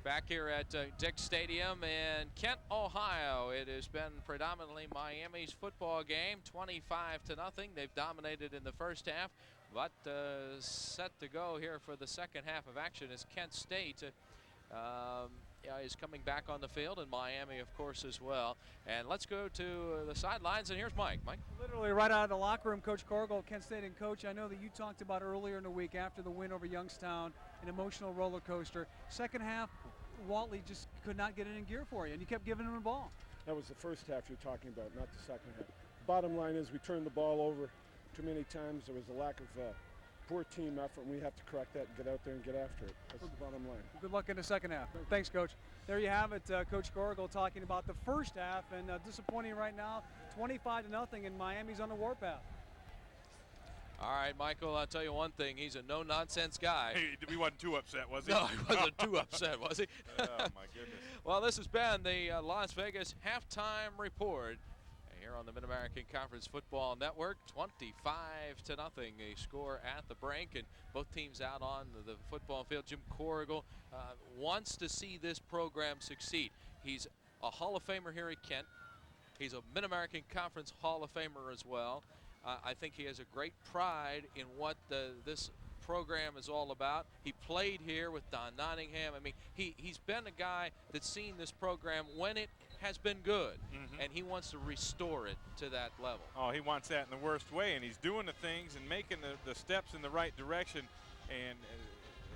Back here at Dick Stadium in Kent, Ohio. It has been predominantly Miami's football game, 25-0. They've dominated in the first half, but set to go here for the second half of action as Kent State is coming back on the field, and Miami, of course, as well. And let's go to the sidelines, and here's Mike. Mike? Literally right out of the locker room, Coach Corrigal, Kent State, and Coach, I know that you talked about earlier in the week after the win over Youngstown, an emotional roller coaster. Second half, Whatley just could not get it in gear for you, and you kept giving him the ball. That was the first half you're talking about, not the second half. Bottom line is we turned the ball over too many times. There was a lack of poor team effort, and we have to correct that and get out there and get after it. That's the bottom line. Good luck in the second half. Thanks, Coach. There you have it, Coach Corrigal talking about the first half, and disappointing right now, 25-0, and Miami's on the warpath. All right, Michael, I'll tell you one thing. He's a no-nonsense guy. He wasn't too upset, was he? No, he wasn't too upset, was he? Oh, my goodness. Well, this has been the Las Vegas Halftime Report here on the Mid-American Conference Football Network. 25-0, a score at the break, and both teams out on the football field. Jim Corrigal wants to see this program succeed. He's a Hall of Famer here at Kent. He's a Mid-American Conference Hall of Famer as well. I think he has a great pride in what this program is all about. He played here with Don Nottingham. I mean, he's been a guy that's seen this program when it has been good, and he wants to restore it to that level. Oh, he wants that in the worst way, and he's doing the things and making the steps in the right direction, and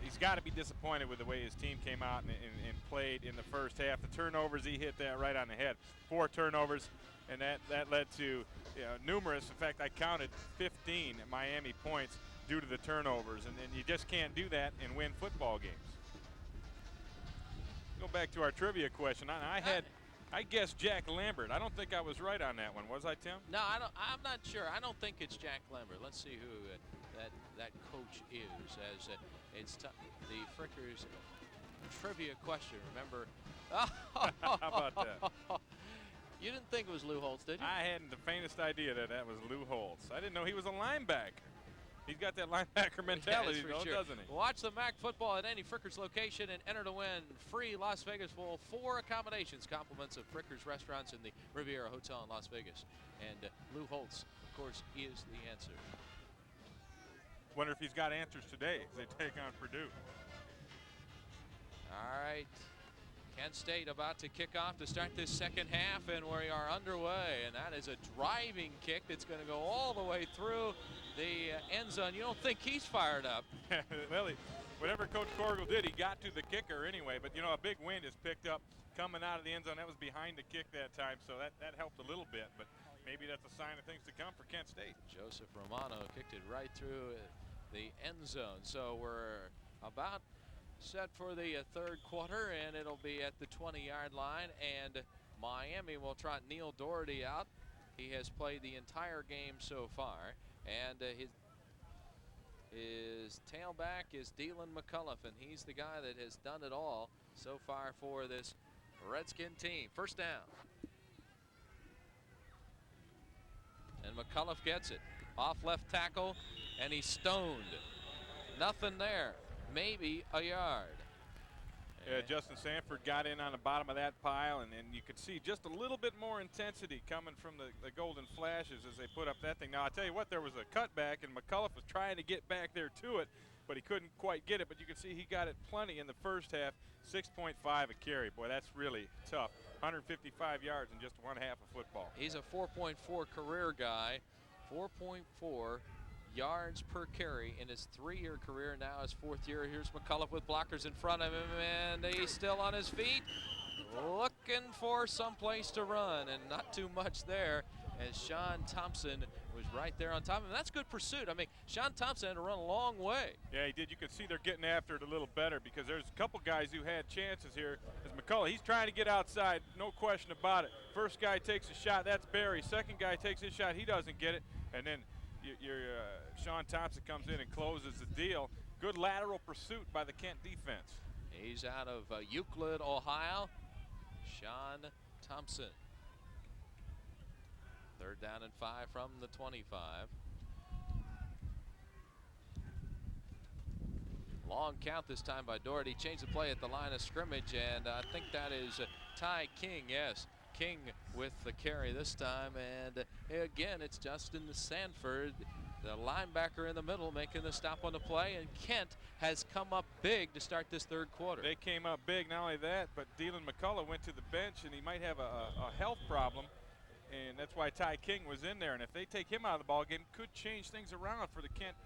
he's got to be disappointed with the way his team came out and played in the first half. The turnovers, he hit that right on the head. 4 turnovers, and that led to numerous, in fact, I counted 15 Miami points due to the turnovers, and you just can't do that and win football games. Go back to our trivia question. I guessed Jack Lambert. I don't think I was right on that one, was I, Tim? No, I'm not sure. I don't think it's Jack Lambert. Let's see who that coach is. As it's the Frickers trivia question. Remember? How about that? You didn't think it was Lou Holtz, did you? I hadn't the faintest idea that was Lou Holtz. I didn't know he was a linebacker. He's got that linebacker mentality, yeah, though, doesn't he? Watch the MAC football at any Frickers location and enter to win free Las Vegas Bowl 4 accommodations, compliments of Frickers restaurants in the Riviera Hotel in Las Vegas. And Lou Holtz, of course, is the answer. Wonder if he's got answers today as they take on Purdue. All right. Kent State about to kick off to start this second half, and we are underway, and that is a driving kick that's going to go all the way through the end zone. You don't think he's fired up. Well, whatever Coach Corrigal did, he got to the kicker anyway, but a big wind is picked up coming out of the end zone. That was behind the kick that time, so that helped a little bit, but maybe that's a sign of things to come for Kent State. Joseph Romano kicked it right through the end zone, so we're about set for the third quarter, and it'll be at the 20-yard line, and Miami will trot Neil Doherty out. He has played the entire game so far, and his tailback is Deland McCullough, and he's the guy that has done it all so far for this Redskin team. First down. And McCullough gets it. Off left tackle, and he's stoned. Nothing there. Maybe a yard. Yeah, Justin Sanford got in on the bottom of that pile, and you could see just a little bit more intensity coming from the Golden Flashes as they put up that thing. Now, I tell you what, there was a cutback, and McCullough was trying to get back there to it, but he couldn't quite get it. But you can see he got it plenty in the first half, 6.5 a carry. Boy, that's really tough. 155 yards in just one half of football. He's a 4.4 career guy, 4.4 yards per carry in his 3-year career. Now his 4th year. Here's McCullough with blockers in front of him, and he's still on his feet, looking for some place to run, and not too much there, as Sean Thompson was right there on top of him. That's good pursuit. I mean, Sean Thompson had to run a long way. Yeah, he did. You can see they're getting after it a little better, because there's a couple guys who had chances here. As McCullough, he's trying to get outside, no question about it. First guy takes a shot, that's Barry. Second guy takes his shot, he doesn't get it, and then Sean Thompson comes in and closes the deal. Good lateral pursuit by the Kent defense. He's out of Euclid, Ohio. Sean Thompson. 3rd down and 5 from the 25. Long count this time by Doherty. Changed the play at the line of scrimmage, and I think that is Ty King. Yes, King with the carry this time, and again, it's Justin Sanford, the linebacker in the middle, making the stop on the play, and Kent has come up big to start this third quarter. They came up big, not only that, but Dylan McCullough went to the bench, and he might have a health problem, and that's why Ty King was in there. And if they take him out of the ball game, could change things around for the Kent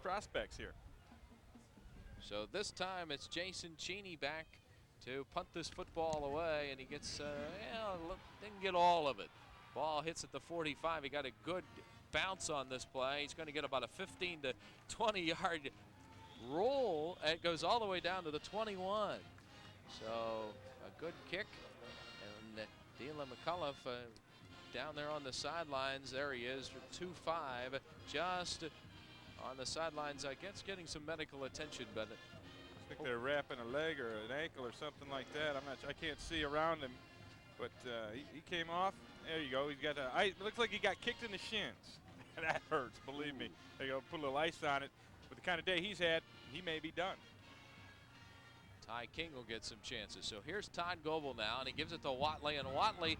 prospects here. So this time it's Jason Cheney back to punt this football away, and he gets, didn't get all of it. Ball hits at the 45. He got a good bounce on this play. He's going to get about a 15 to 20 yard roll. It goes all the way down to the 21. So a good kick, and Dylan McCullough down there on the sidelines. There he is, 2-5, just on the sidelines, I guess, getting some medical attention, but I think they're wrapping a leg or an ankle or something like that. I'm not. I can't see around him, but he came off. There you go. He's got it looks like he got kicked in the shins. That hurts, believe me. There you go. Put a little ice on it. With the kind of day he's had, he may be done. Ty King will get some chances. So here's Todd Goebel now, and he gives it to Watley, and Watley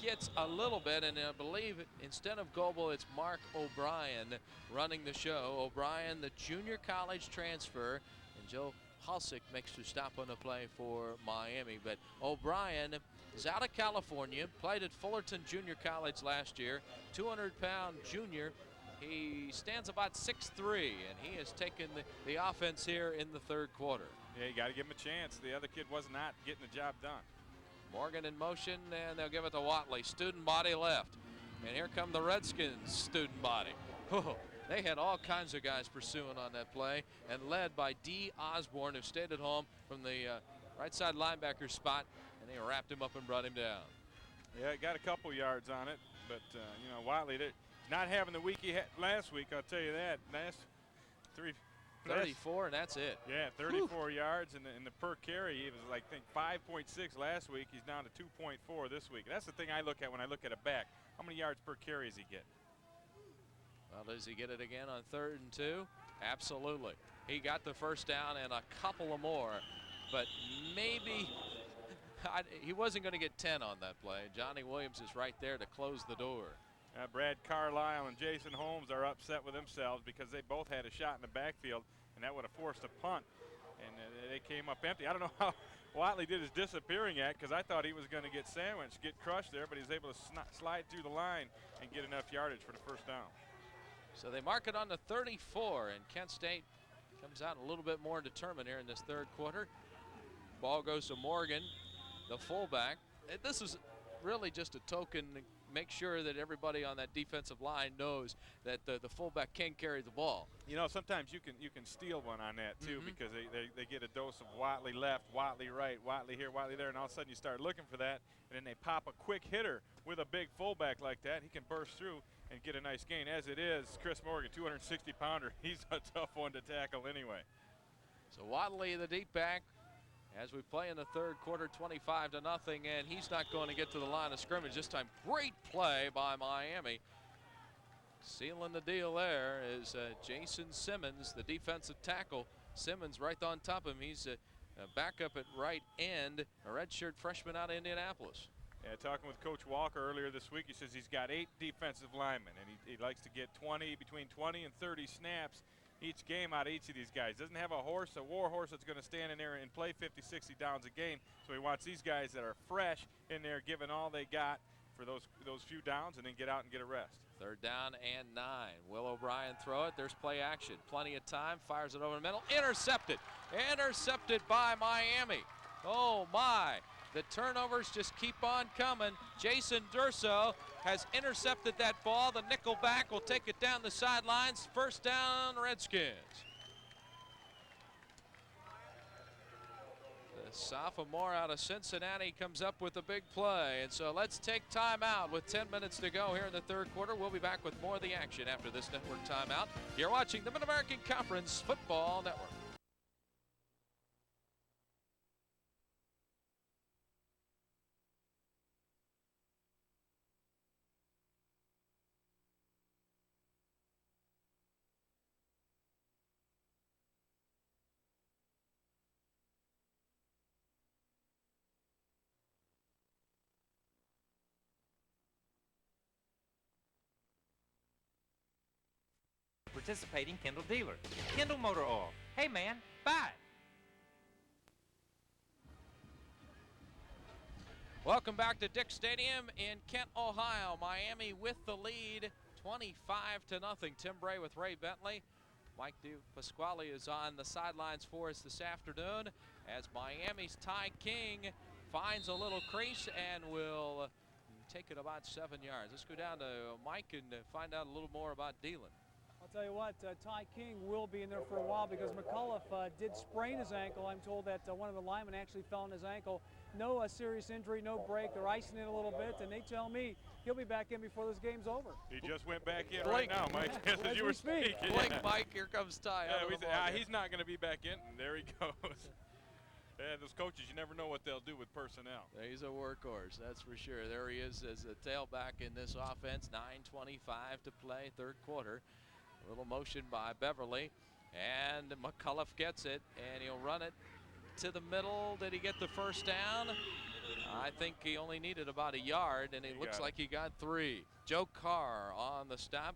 gets a little bit, and I believe instead of Goebel, it's Mark O'Brien running the show. O'Brien, the junior college transfer, and Joe Halsick makes the stop on the play for Miami. But O'Brien is out of California, played at Fullerton Junior College last year, 200-pound junior. He stands about 6'3", and he has taken the offense here in the third quarter. Yeah, you got to give him a chance. The other kid was not getting the job done. Morgan in motion, and they'll give it to Watley. Student body left. And here come the Redskins student body. Oh, they had all kinds of guys pursuing on that play, and led by D. Osborne, who stayed at home from the right side linebacker spot, and they wrapped him up and brought him down. Yeah, got a couple yards on it, but Watley not having the week he had last week. I'll tell you that. Last 34, and that's it. Yeah, 34 yards, and the per carry, he was like, I think 5.6 last week. He's down to 2.4 this week. That's the thing I look at when I look at a back. How many yards per carry does he get? Well, does he get it again on 3rd and 2? Absolutely. He got the first down and a couple of more, but maybe he wasn't going to get 10 on that play. Johnny Williams is right there to close the door. Brad Carlisle and Jason Holmes are upset with themselves because they both had a shot in the backfield, and that would have forced a punt, and they came up empty. I don't know how Watley did his disappearing act, because I thought he was going to get sandwiched, get crushed there, but he was able to slide through the line and get enough yardage for the first down. So they mark it on the 34, and Kent State comes out a little bit more determined here in this third quarter. Ball goes to Morgan, the fullback. This is really just a token to make sure that everybody on that defensive line knows that the fullback can carry the ball. You know, sometimes you can steal one on that too, because they get a dose of Watley left, Watley right, Watley here, Watley there, and all of a sudden you start looking for that, and then they pop a quick hitter with a big fullback like that. He can burst through and get a nice gain. As it is, Chris Morgan, 260-pounder, he's a tough one to tackle anyway. So Watley, the deep back, as we play in the third quarter, 25-0, and he's not going to get to the line of scrimmage this time. Great play by Miami. Sealing the deal there is Jason Simmons, the defensive tackle. Simmons right on top of him. He's back up at right end, a redshirt freshman out of Indianapolis. Yeah, talking with Coach Walker earlier this week, he says he's got 8 defensive linemen, and he likes to get between 20 and 30 snaps each game out of each of these guys. Doesn't have a war horse that's going to stand in there and play 50, 60 downs a game. So he wants these guys that are fresh in there, giving all they got for those few downs, and then get out and get a rest. 3rd down and 9. Will O'Brien throw it? There's play action. Plenty of time. Fires it over the middle. Intercepted. Intercepted by Miami. Oh my. The turnovers just keep on coming. Jason Durso has intercepted that ball. The nickel back will take it down the sidelines. 1st down, Redskins. The sophomore out of Cincinnati comes up with a big play. And so let's take time out with 10 minutes to go here in the third quarter. We'll be back with more of the action after this network timeout. You're watching the Mid-American Conference Football Network. participating Kendall dealers. Kendall Motor Oil. Hey man, buy it. Welcome back to Dick Stadium in Kent, Ohio. Miami with the lead, 25-0. Tim Bray with Ray Bentley. Mike DePasquale is on the sidelines for us this afternoon as Miami's Ty King finds a little crease and will take it about 7 yards. Let's go down to Mike and find out a little more about Dealin. I'll tell you what, Ty King will be in there for a while because McCullough did sprain his ankle. I'm told that one of the linemen actually fell on his ankle. No serious injury, no break. They're icing it a little bit, and they tell me he'll be back in before this game's over. He just went back in Blake. right now, Mike, as you were speaking. Blake, Mike, here comes Ty. He's not going to be back in, and there he goes. Yeah, those coaches, you never know what they'll do with personnel. He's a workhorse, that's for sure. There he is as a tailback in this offense. 9:25 to play, third quarter. A little motion by Beverly, and McCullough gets it, and he'll run it to the middle. Did he get the first down? I think he only needed about a yard, and it looks like he got 3. Joe Carr on the stop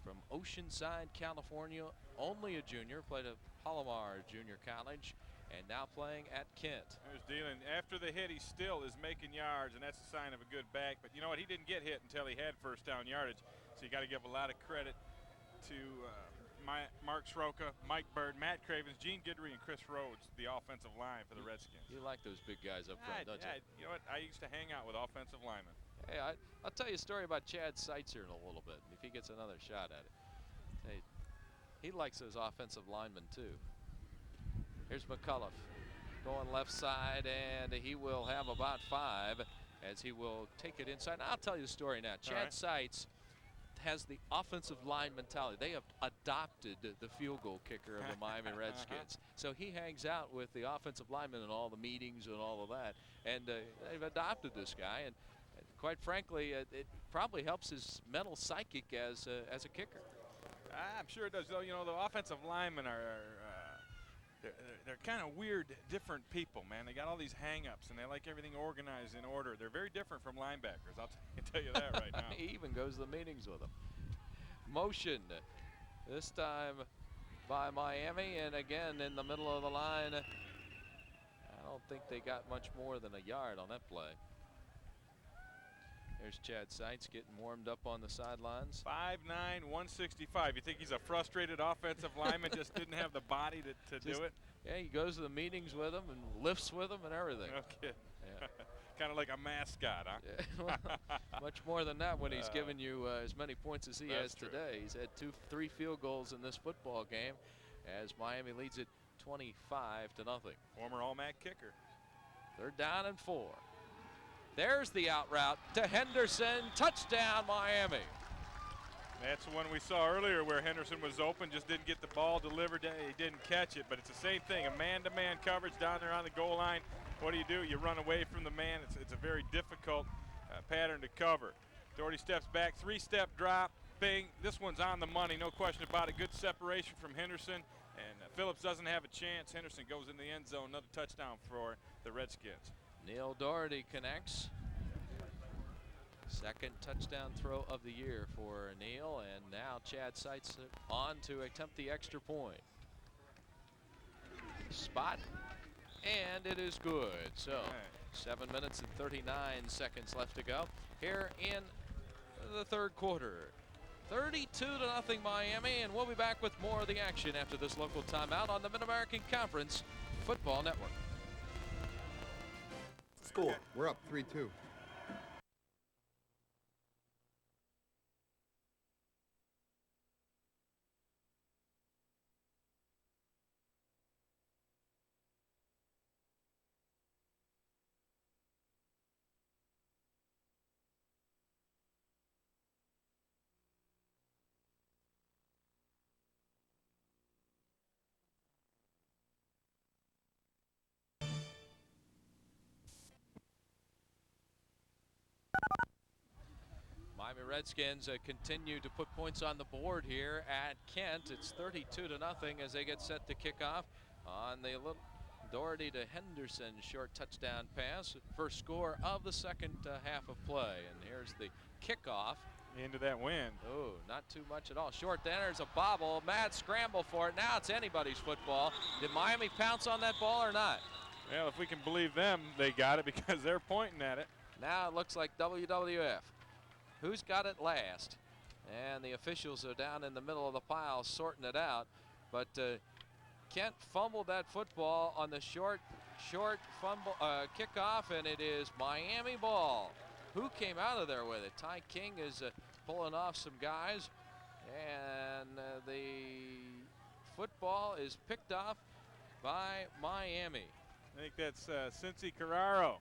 from Oceanside, California. Only a junior, played at Palomar Junior College, and now playing at Kent. There's Dealin. After the hit, he still is making yards, and that's a sign of a good back. But you know what? He didn't get hit until he had first down yardage, so you got to give a lot of credit to Mark Sroka, Mike Bird, Matt Cravens, Gene Guidry, and Chris Rhodes, the offensive line for the Redskins. You like those big guys up front, don't you? You know what? I used to hang out with offensive linemen. Hey, I'll tell you a story about Chad Seitzer in a little bit, if he gets another shot at it. Hey, he likes those offensive linemen, too. Here's McCullough going left side, and he will have about 5 as he will take it inside. Now, I'll tell you the story now. Chad Seitz has the offensive line mentality. They have adopted the field goal kicker of the Miami Redskins. So he hangs out with the offensive linemen in all the meetings and all of that. And they've adopted this guy. And quite frankly, it probably helps his mental psychic as a kicker. I'm sure it does. Though, you know, the offensive linemen they're kind of weird, different people, man. They got all these hang-ups, and they like everything organized in order. They're very different from linebackers. I'll tell you that right now. He even goes to the meetings with them. Motion this time by Miami, and again in the middle of the line. I don't think they got much more than a yard on that play. There's Chad Seitz getting warmed up on the sidelines. 5'9", 165. You think he's a frustrated offensive lineman, just didn't have the body to do it? Yeah, he goes to the meetings with them and lifts with them and everything. Okay. Yeah. Kind of like a mascot, huh? Yeah, well, much more than that when he's given you as many points as he has today. He's had 3 field goals in this football game as Miami leads it 25-0. Former All-MAC kicker. 3rd down and 4. There's the out route to Henderson. Touchdown, Miami. That's the one we saw earlier where Henderson was open, just didn't get the ball delivered. He didn't catch it, but it's the same thing. A man-to-man coverage down there on the goal line. What do? You run away from the man. It's a very difficult pattern to cover. Doherty steps back, 3-step drop, bing. This one's on the money, no question about it. Good separation from Henderson, and Phillips doesn't have a chance. Henderson goes in the end zone, another touchdown for the Redskins. Neil Doherty connects. 2nd touchdown throw of the year for Neil, and now Chad Seitz on to attempt the extra point. Spot, and it is good. So 7 minutes and 39 seconds left to go here in the 3rd quarter. 32-0 Miami, and we'll be back with more of the action after this local timeout on the Mid-American Conference Football Network. Score. We're up 3-2. Miami Redskins continue to put points on the board here at Kent. It's 32-0 as they get set to kick off on the little Doherty to Henderson short touchdown pass. First score of the 2nd half of play. And here's the kickoff into that wind. Oh, not too much at all. Short, then there's a bobble. Mad scramble for it. Now it's anybody's football. Did Miami pounce on that ball or not? Well, if we can believe them, they got it because they're pointing at it. Now it looks like WWF. Who's got it last? And the officials are down in the middle of the pile sorting it out. But Kent fumbled that football on the short fumble kickoff, and it is Miami ball. Who came out of there with it? Ty King is pulling off some guys, and the football is picked off by Miami. I think that's Cincy Carraro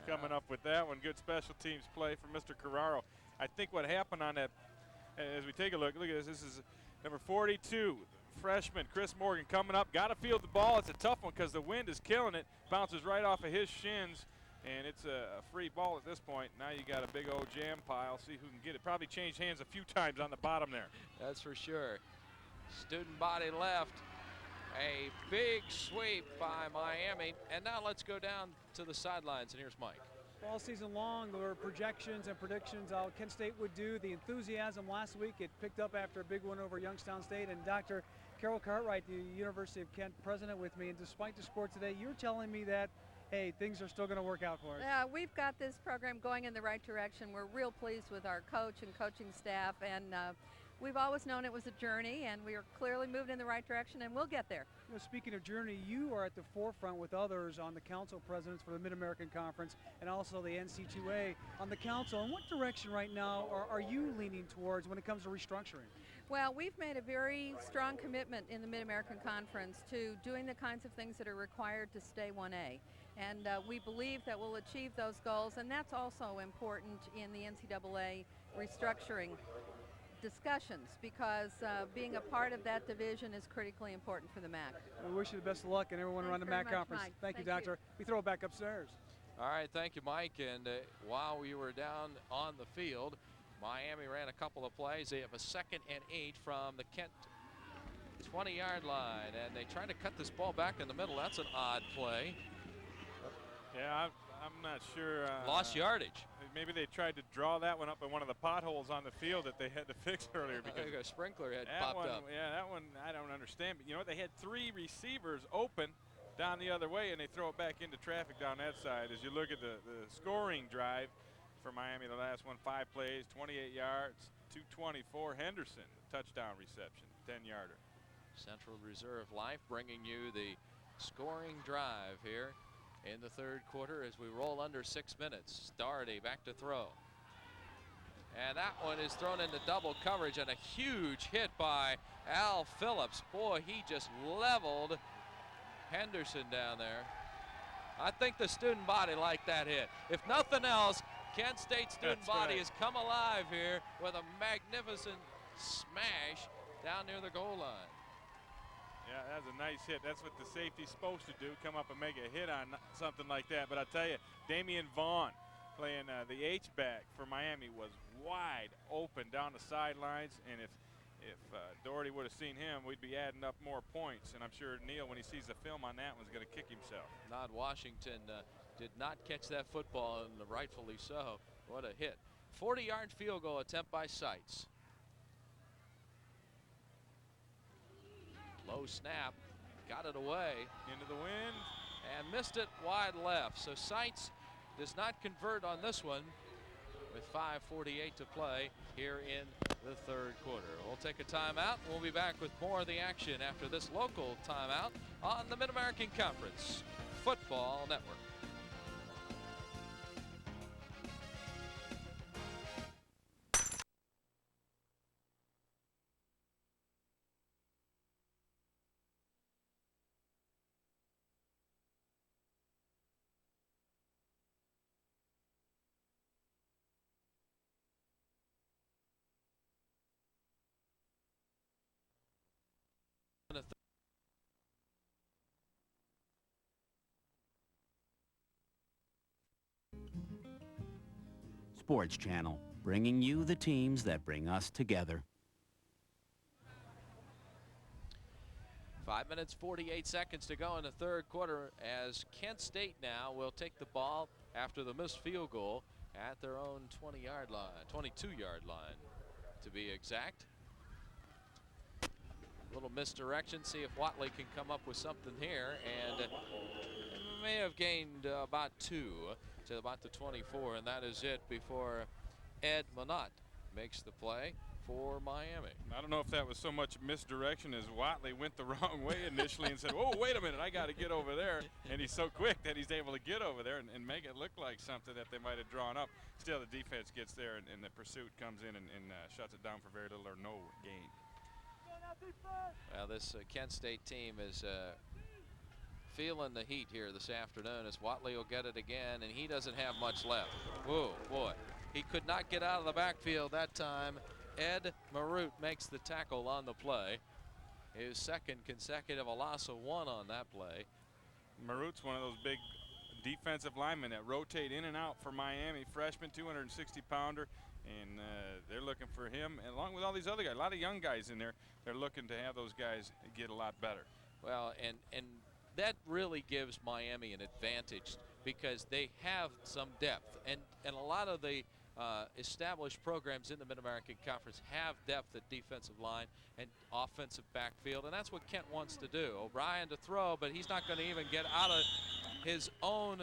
coming up with that one. Good special teams play for Mr. Carraro. I think what happened on that, as we take a look at this. This is number 42, freshman Chris Morgan coming up. Got to field the ball. It's a tough one because the wind is killing it. Bounces right off of his shins, and it's a free ball at this point. Now you got a big old jam pile. See who can get it. Probably changed hands a few times on the bottom there. That's for sure. Student body left. A big sweep by Miami. And now let's go down to the sidelines, and here's Mike. All season long, there were projections and predictions how Kent State would do. The enthusiasm last week, it picked up after a big win over Youngstown State. And Dr. Carol Cartwright, the University of Kent president, with me. And despite the score today, you're telling me that, hey, things are still going to work out for us. We've got this program going in the right direction. We're real pleased with our coach and coaching staff. And we've always known it was a journey, and we are clearly moving in the right direction, and we'll get there. You know, speaking of journey, you are at the forefront with others on the council presidents for the Mid-American Conference and also the NC2A on the council. In what direction right now are you leaning towards when it comes to restructuring? Well, we've made a very strong commitment in the Mid-American Conference to doing the kinds of things that are required to stay 1A. And we believe that we'll achieve those goals, and that's also important in the NCAA restructuring discussions, because being a part of that division is critically important for the MAC. We wish you the best of luck and everyone around the MAC Conference. Mike. Thank you, Doctor. We throw it back upstairs. All right, thank you, Mike. And while we were down on the field, Miami ran a couple of plays. They have a 2nd and 8 from the Kent 20-yard line, and they try to cut this ball back in the middle. That's an odd play. Yeah, I'm not sure. Lost yardage. Maybe they tried to draw that one up in one of the potholes on the field that they had to fix earlier, because a sprinkler had that popped one, up. Yeah, that one I don't understand. But you know what? They had 3 receivers open down the other way, and they throw it back into traffic down that side. As you look at the scoring drive for Miami, the last one, 5 plays, 28 yards, 224. Henderson, touchdown reception, 10-yarder. Central Reserve Life bringing you the scoring drive here in the 3rd quarter as we roll under 6 minutes. Doherty back to throw. And that one is thrown into double coverage, and a huge hit by Al Phillips. Boy, he just leveled Henderson down there. I think the student body liked that hit. If nothing else, Kent State student body has come alive here with a magnificent smash down near the goal line. Yeah, that's a nice hit. That's what the safety's supposed to do, come up and make a hit on something like that. But I tell you, Damian Vaughn, playing the H-back for Miami, was wide open down the sidelines. And if Doherty would have seen him, we'd be adding up more points. And I'm sure Neil, when he sees the film on that one, is going to kick himself. Nod Washington did not catch that football, and rightfully so. What a hit. 40-yard field goal attempt by Seitz. Low snap, got it away. Into the wind. And missed it wide left. So Seitz does not convert on this one with 5:48 to play here in the 3rd quarter. We'll take a timeout. We'll be back with more of the action after this local timeout on the Mid-American Conference Football Network. Sports Channel, bringing you the teams that bring us together. 5 minutes, 48 seconds to go in the 3rd quarter as Kent State now will take the ball after the missed field goal at their own 20-yard line, 22-yard line to be exact. A little misdirection, see if Watley can come up with something here, and may have gained about 2 to about the 24, and that is it before Ed Monat makes the play for Miami. I don't know if that was so much misdirection as Watley went the wrong way initially and said, oh, wait a minute, I got to get over there. And he's so quick that he's able to get over there and make it look like something that they might have drawn up. Still, the defense gets there, and the pursuit comes in and shuts it down for very little or no gain. Well, this Kent State team is feeling the heat here this afternoon, as Watley will get it again, and he doesn't have much left. Whoa, boy. He could not get out of the backfield that time. Ed Marut makes the tackle on the play. His second consecutive loss of 1 on that play. Marut's one of those big defensive linemen that rotate in and out for Miami. Freshman, 260-pounder, and they're looking for him, along with all these other guys. A lot of young guys in there. They're looking to have those guys get a lot better. Well, and that really gives Miami an advantage because they have some depth, and a lot of the established programs in the Mid-American Conference have depth at defensive line and offensive backfield, and that's what Kent wants to do. O'Brien to throw, but he's not going to even get out of his own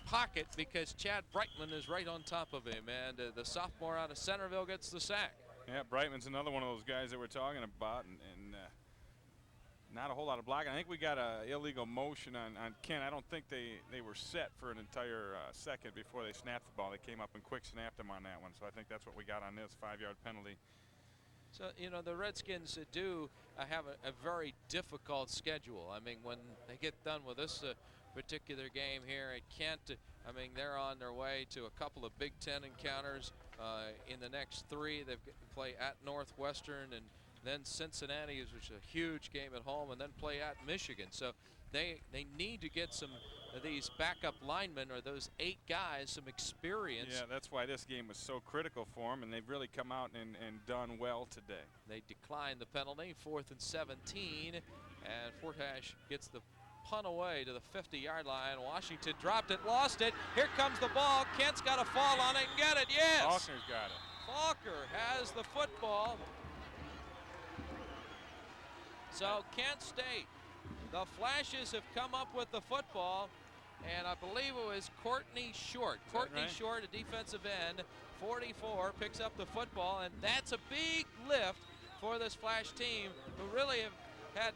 pocket because Chad Brightman is right on top of him, and the sophomore out of Centerville gets the sack. Yeah, Brightman's another one of those guys that we're talking about, and not a whole lot of blocking. I think we got an illegal motion on Kent. I don't think they were set for an entire second before they snapped the ball. They came up and quick snapped him on that one, so I think that's what we got on this 5-yard penalty. So, you know, the Redskins do have a very difficult schedule. I mean, when they get done with this particular game here at Kent, I mean, they're on their way to a couple of Big Ten encounters in the next 3. They play at Northwestern and then Cincinnati, which is a huge game at home, and then play at Michigan. So they need to get some of these backup linemen, or those 8 guys, some experience. Yeah, that's why this game was so critical for them, and they've really come out and done well today. They declined the penalty, 4th and 17, and Fortash gets the punt away to the 50-yard line. Washington dropped it, lost it. Here comes the ball. Kent's got to fall on it and get it. Yes! Faulkner's got it. Faulkner has the football. So Kent State, the Flashes have come up with the football, and I believe it was Courtney Short. Courtney right? Short, a defensive end, 44, picks up the football, and that's a big lift for this Flash team, who really have had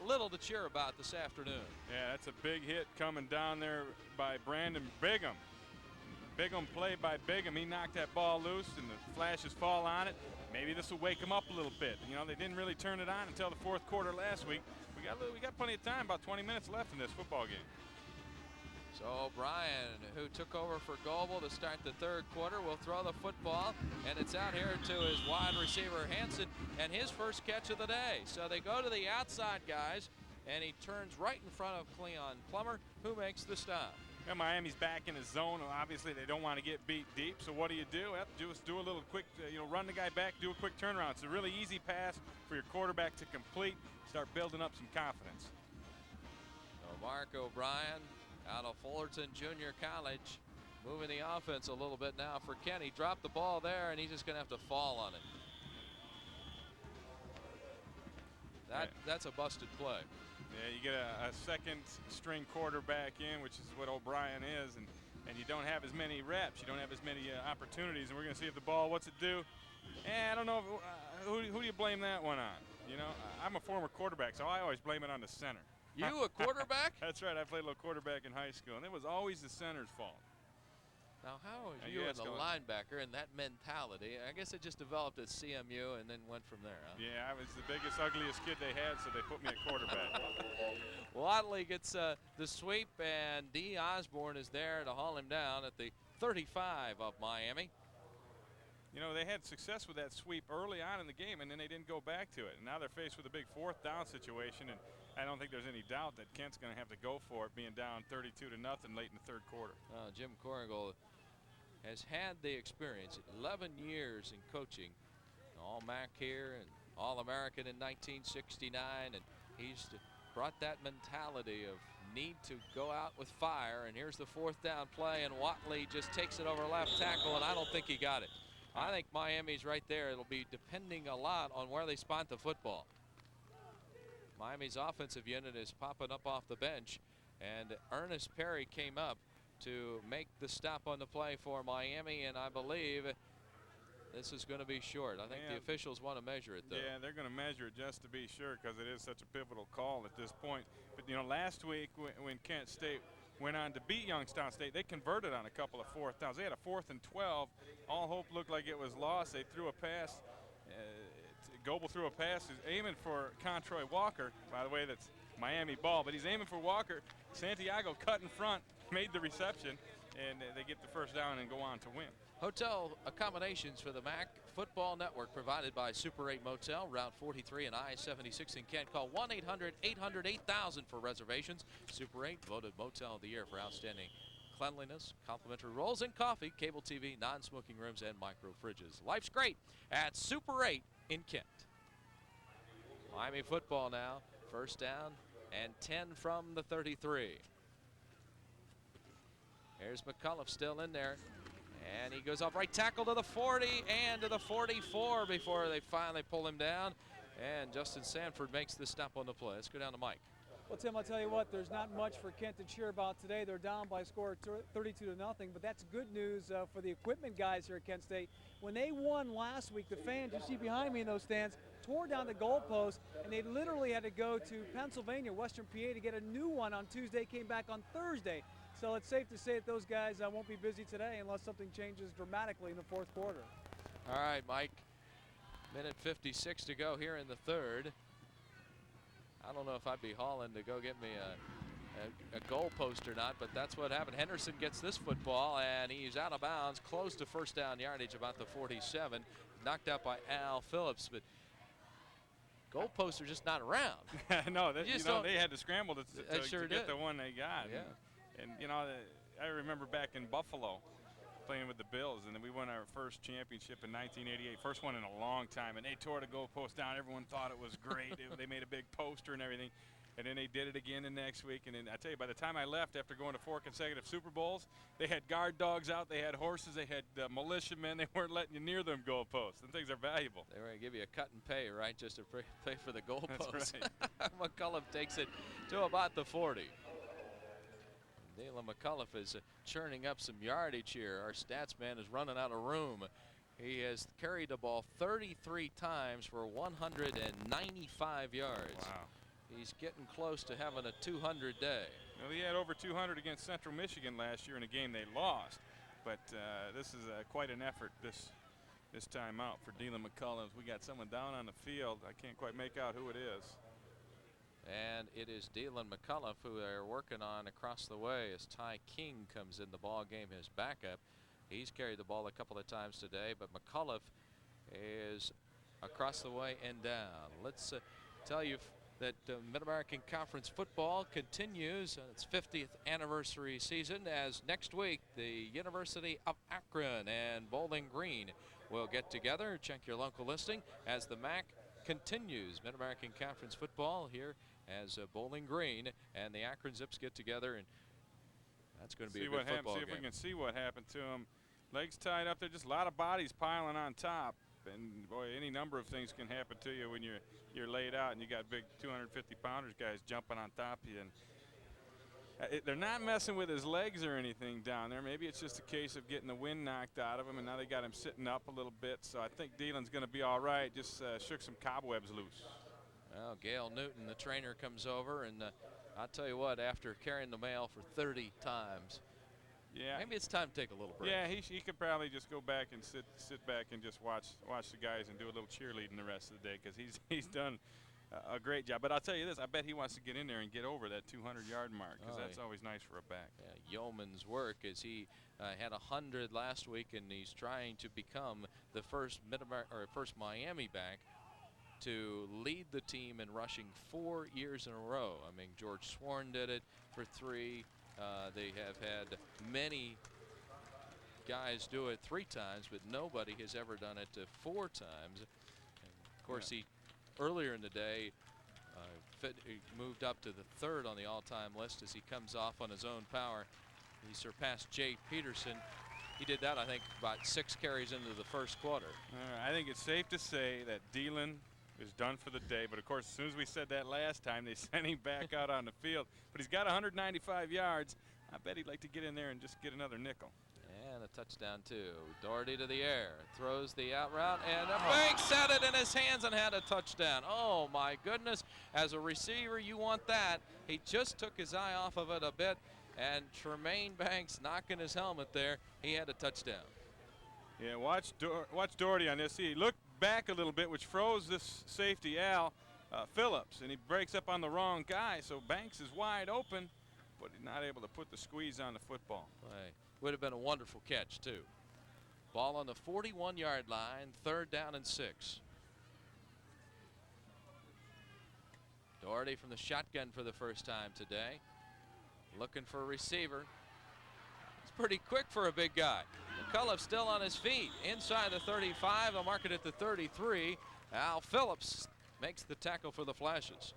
little to cheer about this afternoon. Yeah, that's a big hit coming down there by Brandon Bigham. Bigham play by Bigham. He knocked that ball loose, and the Flashes fall on it. Maybe this will wake them up a little bit. You know, they didn't really turn it on until the 4th quarter last week. We got plenty of time, about 20 minutes left in this football game. So O'Brien, who took over for Goebel to start the 3rd quarter, will throw the football, and it's out here to his wide receiver Hansen, and his first catch of the day. So they go to the outside guys, and he turns right in front of Cleon Plummer, who makes the stop. Yeah, Miami's back in his zone. Obviously, they don't want to get beat deep. So what do? Just do a little quick, run the guy back, do a quick turnaround. It's a really easy pass for your quarterback to complete. Start building up some confidence. So Mark O'Brien out of Fullerton Junior College, moving the offense a little bit now for Kenny. Dropped the ball there, and he's just going to have to fall on it. That's a busted play. Yeah, you get a second-string quarterback in, which is what O'Brien is, and you don't have as many reps. You don't have as many opportunities, and we're going to see if the ball, what's it do? I don't know. Who do you blame that one on? You know, I'm a former quarterback, so I always blame it on the center. You a quarterback? That's right. I played a little quarterback in high school, and it was always the center's fault. Now, how are you as a linebacker and that mentality? I guess it just developed at CMU and then went from there, huh? Yeah, I was the biggest, ugliest kid they had, so they put me at quarterback. Watley gets the sweep, and D. Osborne is there to haul him down at the 35 of Miami. You know, they had success with that sweep early on in the game, and then they didn't go back to it. And now they're faced with a big 4th down situation, and I don't think there's any doubt that Kent's going to have to go for it, being down 32-0 late in the 3rd quarter. Jim Korngold has had the experience, 11 years in coaching, All-MAC here and All-American in 1969, and he's brought that mentality of need to go out with fire. And here's the 4th down play, and Watley just takes it over left tackle, and I don't think he got it. I think Miami's right there. It'll be depending a lot on where they spot the football. Miami's offensive unit is popping up off the bench, and Ernest Perry came up to make the stop on the play for Miami, and I believe this is going to be short. I think the officials want to measure it, though. Yeah, they're going to measure it just to be sure, because it is such a pivotal call at this point. But, you know, last week when Kent State went on to beat Youngstown State, they converted on a couple of 4th downs. They had a 4th and 12. All hope looked like it was lost. They threw a pass. Goebel threw a pass. He's aiming for Controy Walker. By the way, that's Miami ball, but he's aiming for Walker. Santiago cut in front, made the reception, and they get the 1st down and go on to win. Hotel accommodations for the MAC Football Network provided by Super 8 Motel, Route 43 and I-76 in Kent. Call 1-800-800-8000 for reservations. Super 8 voted Motel of the Year for outstanding cleanliness, complimentary rolls and coffee, cable TV, non-smoking rooms, and micro fridges. Life's great at Super 8 in Kent. Miami football now, 1st down and 10 from the 33. Here's McCullough still in there. And he goes off right tackle to the 40 and to the 44 before they finally pull him down. And Justin Sanford makes the stop on the play. Let's go down to Mike. Well, Tim, I'll tell you what, there's not much for Kent to cheer about today. They're down by a score of 32-0, but that's good news for the equipment guys here at Kent State. When they won last week, the fans, you see behind me in those stands, tore down the goalpost, and they literally had to go to Pennsylvania, Western PA, to get a new one on Tuesday, came back on Thursday. So it's safe to say that those guys won't be busy today unless something changes dramatically in the 4th quarter. All right, Mike. Minute 56 to go here in the 3rd. I don't know if I'd be hauling to go get me a goal post or not, but that's what happened. Henderson gets this football, and he's out of bounds, close to 1st down yardage, about the 47. Knocked out by Al Phillips, but goalposts are just not around. No, they had to scramble to get the one they got. Yeah. And, you know, I remember back in Buffalo playing with the Bills, and then we won our first championship in 1988, first one in a long time, and they tore the goalpost down. Everyone thought it was great. They made a big poster and everything, and then they did it again the next week. And then I tell you, by the time I left after going to 4 consecutive Super Bowls, they had guard dogs out, they had horses, they had militiamen. They weren't letting you near them goalposts. Them things are valuable. They were going to give you a cut and pay, right, just to pay for the goalposts. That's right. McCullough takes it to about the 40. Dylan McCullough is churning up some yardage here. Our stats man is running out of room. He has carried the ball 33 times for 195 yards. Wow. He's getting close to having a 200 day. Well, he had over 200 against Central Michigan last year in a game they lost. But this is quite an effort this time out for Dylan McCullough. We got someone down on the field. I can't quite make out who it is. And it is Dylan McCullough who they're working on across the way as Ty King comes in the ball game, his backup. He's carried the ball a couple of times today, but McCullough is across the way and down. Let's tell you that Mid-American Conference football continues its 50th anniversary season, as next week the University of Akron and Bowling Green will get together. Check your local listing as the MAC continues Mid-American Conference football here as Bowling Green and the Akron Zips get together, and that's going to be a good football game. See if we can see what happened to him. Legs tied up there, just a lot of bodies piling on top, and boy, any number of things can happen to you when you're laid out and you got big 250-pounders guys jumping on top of you. And they're not messing with his legs or anything down there. Maybe it's just a case of getting the wind knocked out of him, and now they got him sitting up a little bit. So I think Dylan's going to be all right. Just shook some cobwebs loose. Well, Gail Newton, the trainer, comes over, and I'll tell you what, after carrying the mail for 30 times, yeah, maybe it's time to take a little break. Yeah, he could probably just go back and sit back and just watch the guys and do a little cheerleading the rest of the day, because he's done a great job. But I'll tell you this, I bet he wants to get in there and get over that 200-yard mark, because that's always nice for a back. Yeah, yeoman's work, as he had 100 last week, and he's trying to become the first Miami back to lead the team in rushing 4 years in a row. I mean, George Sworn did it for 3. They have had many guys do it 3 times, but nobody has ever done it 4 times. And of course, he earlier in the day he moved up to the 3rd on the all-time list as he comes off on his own power. He surpassed Jay Peterson. He did that, I think, about 6 carries into the first quarter. I think it's safe to say that Dealin is done for the day. But, of course, as soon as we said that last time, they sent him back out on the field. But he's got 195 yards. I bet he'd like to get in there and just get another nickel. And a touchdown, too. Doherty to the air. Throws the out route, and Banks had it in his hands and had a touchdown. Oh, my goodness. As a receiver, you want that. He just took his eye off of it a bit, and Tremaine Banks knocking his helmet there. He had a touchdown. Yeah, watch Doherty on this. He looked back a little bit, which froze this safety, Al Phillips, and he breaks up on the wrong guy, so Banks is wide open, but he's not able to put the squeeze on the football. Right. Would have been a wonderful catch, too. Ball on the 41-yard line, 3rd down and 6. Doherty from the shotgun for the first time today. Looking for a receiver. It's pretty quick for a big guy. McCullough still on his feet. Inside the 35, I'll mark it at the 33. Al Phillips makes the tackle for the Flashes.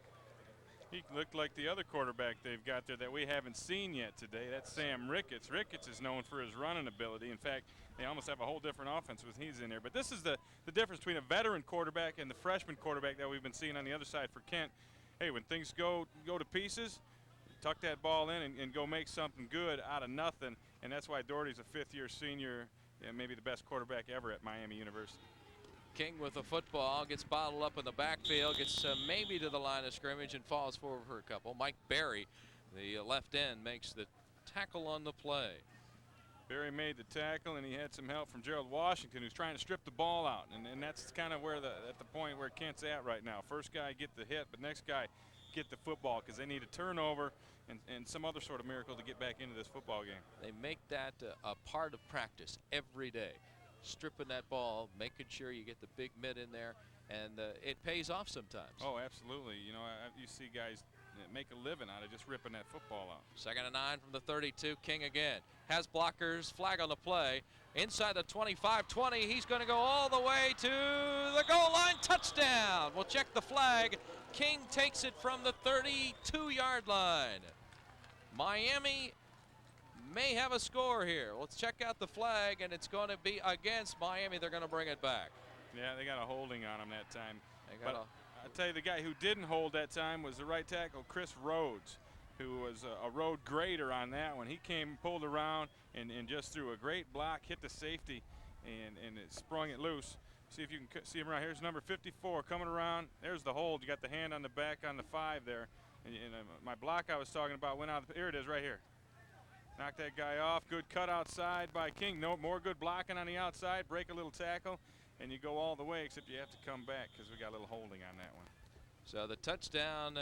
He looked like the other quarterback they've got there that we haven't seen yet today. That's Sam Ricketts. Ricketts is known for his running ability. In fact, they almost have a whole different offense when he's in there. But this is the difference between a veteran quarterback and the freshman quarterback that we've been seeing on the other side for Kent. Hey, when things go to pieces, tuck that ball in and go make something good out of nothing. And that's why Doherty's a 5th-year senior and maybe the best quarterback ever at Miami University. King with the football, gets bottled up in the backfield, gets maybe to the line of scrimmage and falls forward for a couple. Mike Berry, the left end, makes the tackle on the play. Berry made the tackle, and he had some help from Gerald Washington, who's trying to strip the ball out. And that's kind of where at the point where Kent's at right now. First guy get the hit, but next guy get the football because they need a turnover and some other sort of miracle to get back into this football game. They make that a part of practice every day. Stripping that ball, making sure you get the big mid in there, and it pays off sometimes. Oh, absolutely. You know, you see guys make a living out of just ripping that football out. 2nd and 9 from the 32. King again has blockers, flag on the play. Inside the 25-20, he's going to go all the way to the goal line. Touchdown. We'll check the flag. King takes it from the 32-yard line. Miami may have a score here. Let's check out the flag, and it's going to be against Miami. They're going to bring it back. Yeah, they got a holding on him that time. But I tell you, the guy who didn't hold that time was the right tackle, Chris Rhodes, who was a road grader on that one. He came, pulled around, and just threw a great block, hit the safety, and it sprung it loose. See if you can see him around. Here's number 54 coming around. There's the hold. You got the hand on the back on the 5 there. And my block I was talking about went out. Here it is right here. Knock that guy off. Good cut outside by King. No more good blocking on the outside. Break a little tackle, and you go all the way, except you have to come back because we got a little holding on that one. So the touchdown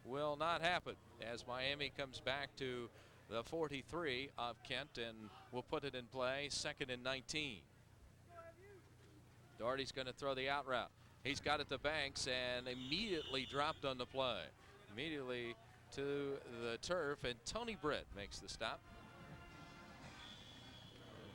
will not happen as Miami comes back to the 43 of Kent, and will put it in play. 2nd and 19. Doherty's going to throw the out route. He's got it to Banks and immediately dropped on the play. Immediately to the turf, and Tony Britt makes the stop.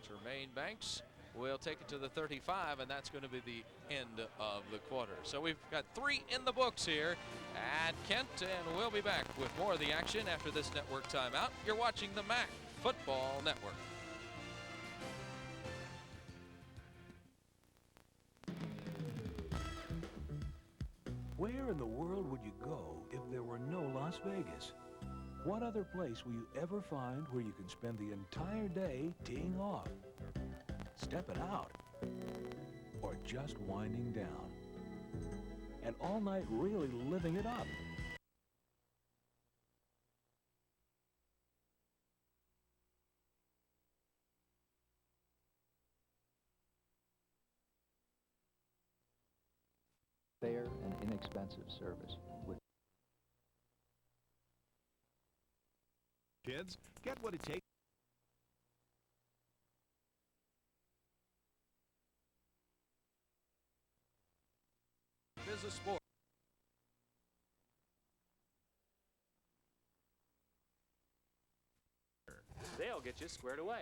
Tremaine Banks will take it to the 35, and that's going to be the end of the quarter. So we've got 3 in the books here at Kent, and we'll be back with more of the action after this network timeout. You're watching the MAC Football Network. Where in the world would you go if there were no Las Vegas? What other place will you ever find where you can spend the entire day teeing off, stepping out, or just winding down, and all night really living it up? Fair and inexpensive service. Kids, get what it takes. Business Sport. They'll get you squared away.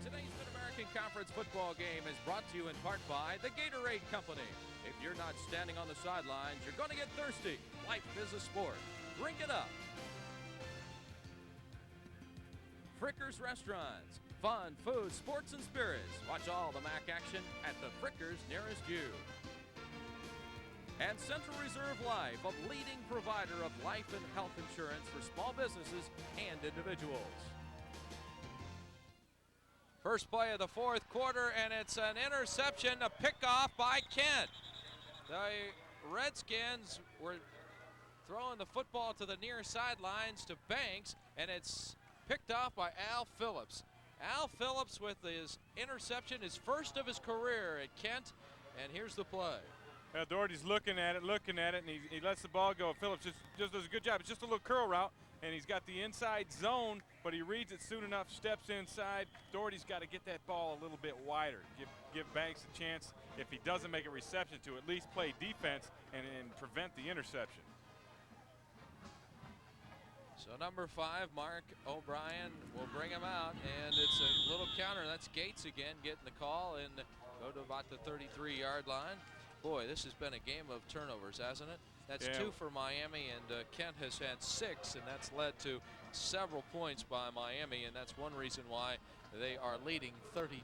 Today's Mid-American Conference football game is brought to you in part by the Gatorade Company. If you're not standing on the sidelines, you're going to get thirsty. Life is a sport. Drink it up. Frickers Restaurants. Fun, food, sports, and spirits. Watch all the MAC action at the Frickers nearest you. And Central Reserve Life, a leading provider of life and health insurance for small businesses and individuals. First play of the fourth quarter, and it's an interception, a pickoff by Kent. The Redskins were throwing the football to the near sidelines to Banks, and it's picked off by Al Phillips. Al Phillips with his interception, his first of his career at Kent, and here's the play. Well, Doherty's looking at it, and he lets the ball go. Phillips just does a good job. It's just a little curl route, and he's got the inside zone, but he reads it soon enough, steps inside. Doherty's got to get that ball a little bit wider, give Banks a chance, if he doesn't make a reception, to at least play defense and prevent the interception. So number 5, Mark O'Brien, will bring him out, and it's a little counter. That's Gates again getting the call and go to about the 33-yard line. Boy, this has been a game of turnovers, hasn't it? That's 2 for Miami, and Kent has had 6, and that's led to several points by Miami, and that's one reason why they are leading 32-0.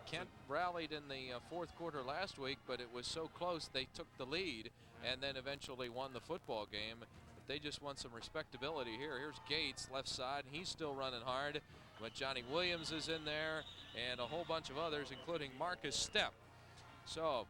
Kent rallied in the fourth quarter last week, but it was so close they took the lead and then eventually won the football game. But they just want some respectability here. Here's Gates, left side. He's still running hard, but Johnny Williams is in there and a whole bunch of others, including Marcus Stepp. So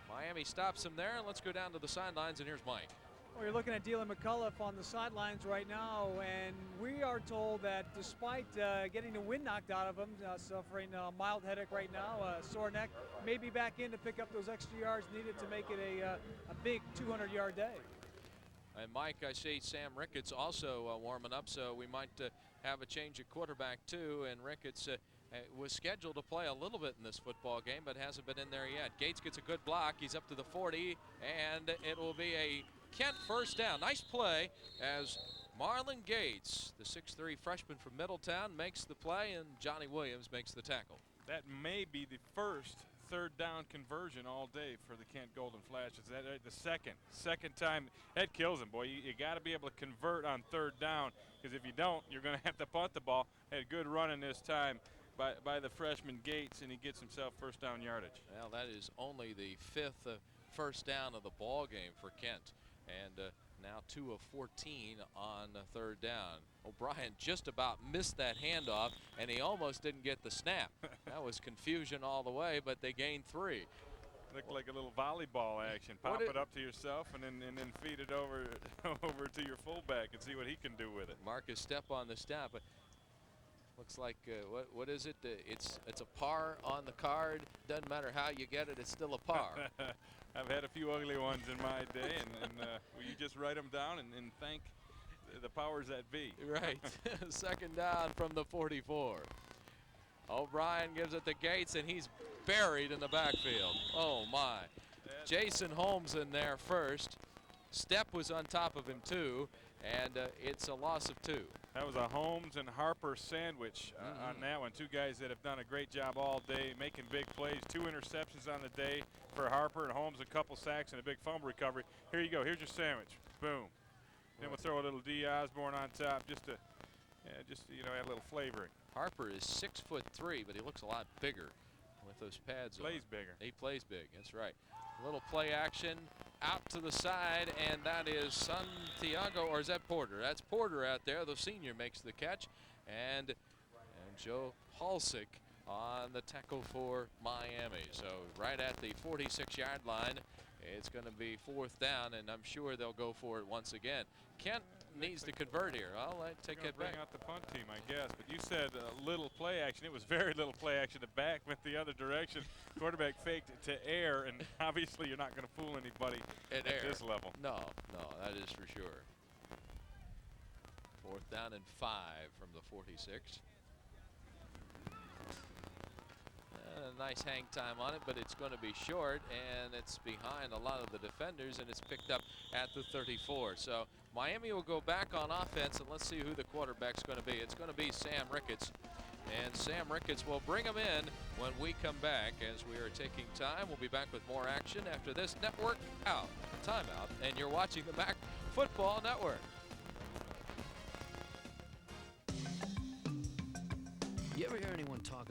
Miami stops him there, and let's go down to the sidelines, and here's Mike. Well, you're looking at Dylan McCullough on the sidelines right now, and we are told that despite getting the wind knocked out of him, suffering a mild headache right now, sore neck, may be back in to pick up those extra yards needed to make it a big 200-yard day. And Mike, I see Sam Ricketts also warming up, so we might have a change at quarterback too, and Ricketts was scheduled to play a little bit in this football game, but hasn't been in there yet. Gates gets a good block. He's up to the 40, and it will be a Kent first down. Nice play as Marlon Gates, the 6'3" freshman from Middletown, makes the play, and Johnny Williams makes the tackle. That may be the first third down conversion all day for the Kent Golden Flashes. The second time. That kills him, boy. You got to be able to convert on third down, because if you don't, you're going to have to punt the ball. Had good running this time by the freshman Gates, and he gets himself first down yardage. Well, that is only the 5th first down of the ball game for Kent, and now 2 of 14 on third down. O'Brien just about missed that handoff, and he almost didn't get the snap. That was confusion all the way, but they gained 3. Looked like a little volleyball action. Pop it up to yourself and then feed it over to your fullback and see what he can do with it. Marcus Stepp on the snap. Looks like what is it? It's a par on the card. Doesn't matter how you get it, it's still a par. I've had a few ugly ones in my day, and you just write them down and thank the powers that be. Right. Second down from the 44. O'Brien gives it to Gates, and he's buried in the backfield. Oh my. Jason Holmes in there first. Stepp was on top of him too, and it's a loss of 2. That was a Holmes and Harper sandwich on that one. 2 guys that have done a great job all day, making big plays. 2 interceptions on the day for Harper, and Holmes a couple sacks and a big fumble recovery. Here you go. Here's your sandwich. Boom. Then we'll throw a little D. Osborne on top just to, add a little flavoring. Harper is 6'3", but he looks a lot bigger with those pads on. Plays bigger. He plays big. That's right. A little play action out to the side, and that is Santiago, or is that Porter? That's Porter out there. The senior makes the catch, and Joe Halsick on the tackle for Miami. So right at the 46-yard line, it's going to be 4th down, and I'm sure they'll go for it once again. Kent needs to convert here. I'll take it back. Bring out the punt team, I guess. But you said little play action. It was very little play action. The back went the other direction. Quarterback faked to air, and obviously you're not going to fool anybody at this level. No, that is for sure. 4th down and 5 from the 46. A nice hang time on it, but it's going to be short, and it's behind a lot of the defenders, and it's picked up at the 34. So Miami will go back on offense, and let's see who the quarterback's going to be. It's going to be Sam Ricketts. and Sam Ricketts will bring him in when we come back. As we are taking time, we'll be back with more action after this network timeout, and you're watching the MAC Football Network. You ever hear anyone talk?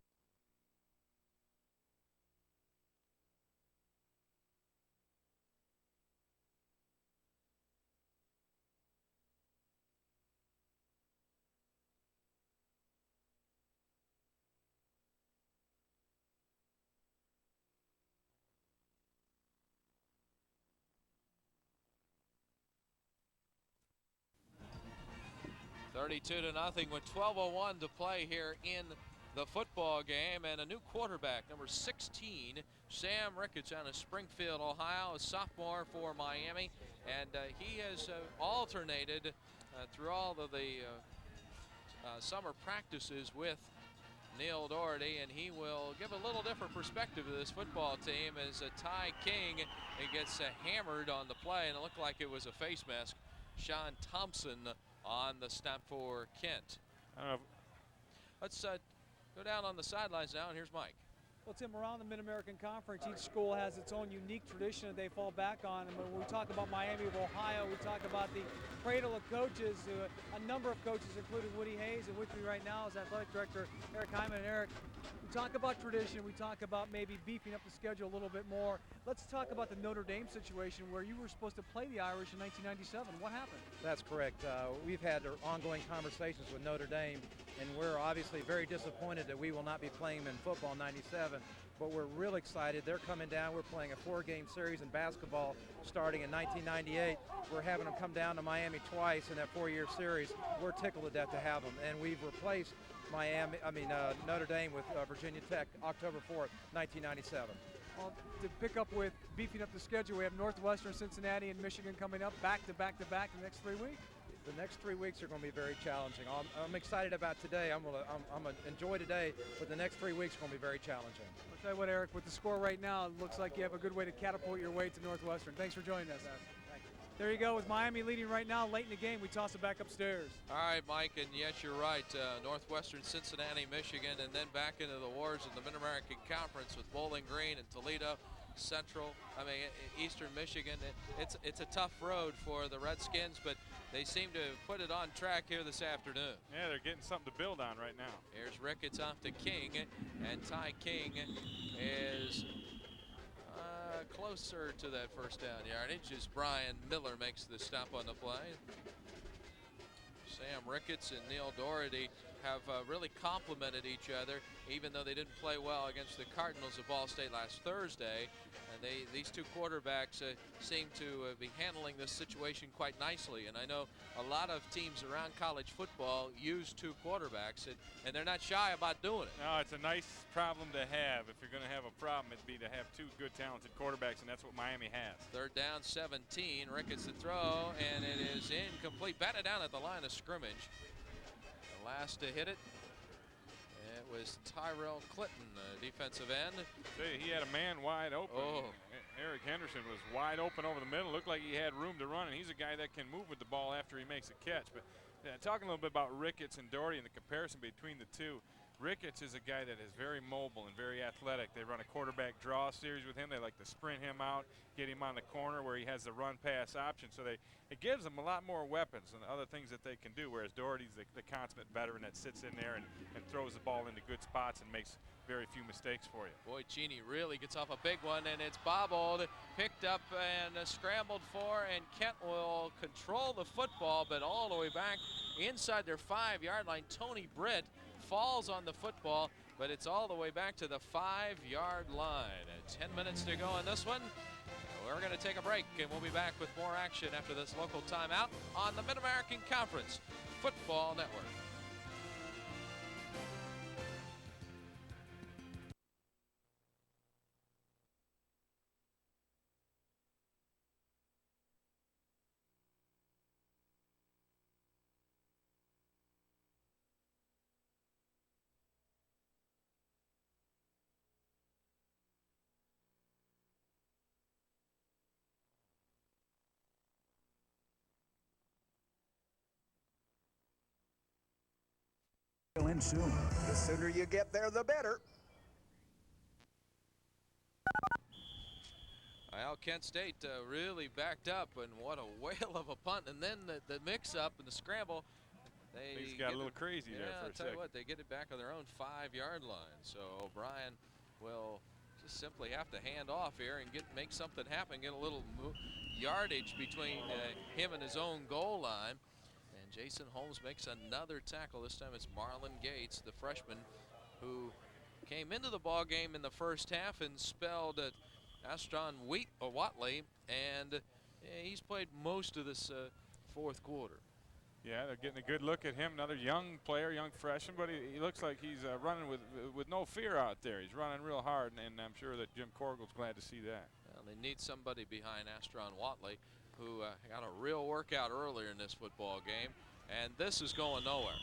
Thirty-two to nothing with 12:01 to play here in the football game, and a new quarterback, number 16, Sam Ricketts, out of Springfield, Ohio, a sophomore for Miami, and he has alternated through all of the summer practices with Neil Doherty, and he will give a little different perspective to this football team as Ty King gets hammered on the play, and it looked like it was a face mask. Sean Thompson on the snap for Kent. Let's go down on the sidelines now, and here's Mike. Well, Tim, around the Mid-American Conference, each school has its own unique tradition that they fall back on. And when we talk about Miami of Ohio, we talk about the cradle of coaches, a number of coaches, including Woody Hayes, and with me right now is Athletic Director Eric Hyman. And Eric, we talk about tradition, we talk about maybe beefing up the schedule a little bit more. Let's talk about the Notre Dame situation where you were supposed to play the Irish in 1997. What happened? That's correct. We've had ongoing conversations with Notre Dame, and we're obviously very disappointed that we will not be playing them in football in 97. But we're real excited. They're coming down. We're playing a 4-game series in basketball starting in 1998. We're having them come down to Miami twice in that 4-year series. We're tickled to death to have them. And we've replaced Notre Dame with Virginia Tech October 4th, 1997. Well, to pick up with beefing up the schedule, we have Northwestern, Cincinnati, and Michigan coming up back to back to back in the next 3 weeks. The next 3 weeks are going to be very challenging. I'm excited about today. I'm gonna enjoy today, but the next 3 weeks are going to be very challenging. I'll tell you what, Eric, with the score right now, it looks like you have a good way to catapult your way to Northwestern. Thanks for joining us. Thank you. There you go, with Miami leading right now late in the game. We toss it back upstairs. All right, Mike, and yes, you're right. Northwestern, Cincinnati, Michigan, and then back into the wars in the Mid-American Conference with Bowling Green and Toledo Central. Eastern Michigan. It's a tough road for the Redskins, but they seem to put it on track here this afternoon. Yeah, they're getting something to build on right now. Here's Ricketts off to King, and Ty King is closer to that first down yardage as Brian Miller makes the stop on the play. Sam Ricketts and Neil Doherty have really complemented each other, even though they didn't play well against the Cardinals of Ball State last Thursday. And these two quarterbacks seem to be handling this situation quite nicely. And I know a lot of teams around college football use two quarterbacks, and they're not shy about doing it. No, it's a nice problem to have. If you're going to have a problem, it'd be to have two good, talented quarterbacks, and that's what Miami has. Third down, 17. Ricketts to throw, and it is incomplete. Batted down at the line of scrimmage. The last to hit it, it was Tyrell Clinton, defensive end. He had a man wide open. Oh. Eric Henderson was wide open over the middle. Looked like he had room to run, and he's a guy that can move with the ball after he makes a catch. But talking a little bit about Ricketts and Doherty and the comparison between the two, Ricketts is a guy that is very mobile and very athletic. They run a quarterback draw series with him. They like to sprint him out, get him on the corner where he has the run-pass option. So it gives them a lot more weapons and other things that they can do, whereas Doherty's the consummate veteran that sits in there and throws the ball into good spots and makes very few mistakes for you. Boy, Cheney really gets off a big one, and it's bobbled, picked up, and scrambled for, and Kent will control the football, but all the way back inside their 5-yard line. Tony Britt falls on the football, but it's all the way back to the 5-yard line. 10 minutes to go in this one. We're going to take a break, and we'll be back with more action after this local timeout on the Mid-American Conference Football Network. In soon. The sooner you get there, the better. Well, Kent State really backed up, and what a whale of a punt. And then the mix-up and the scramble. Things got a little crazy there for a tell second. you what, they get it back on their own 5-yard line. So O'Brien will just simply have to hand off here and make something happen, get a little yardage between him and his own goal line. And Jason Holmes makes another tackle. This time it's Marlon Gates, the freshman, who came into the ball game in the first half and spelled Astron Watley, and he's played most of this fourth quarter. Yeah, they're getting a good look at him. Another young player, young freshman, but he looks like he's running with no fear out there. He's running real hard, and I'm sure that Jim Corgill's glad to see that. Well, they need somebody behind Astron Watley, who got a real workout earlier in this football game, and this is going nowhere.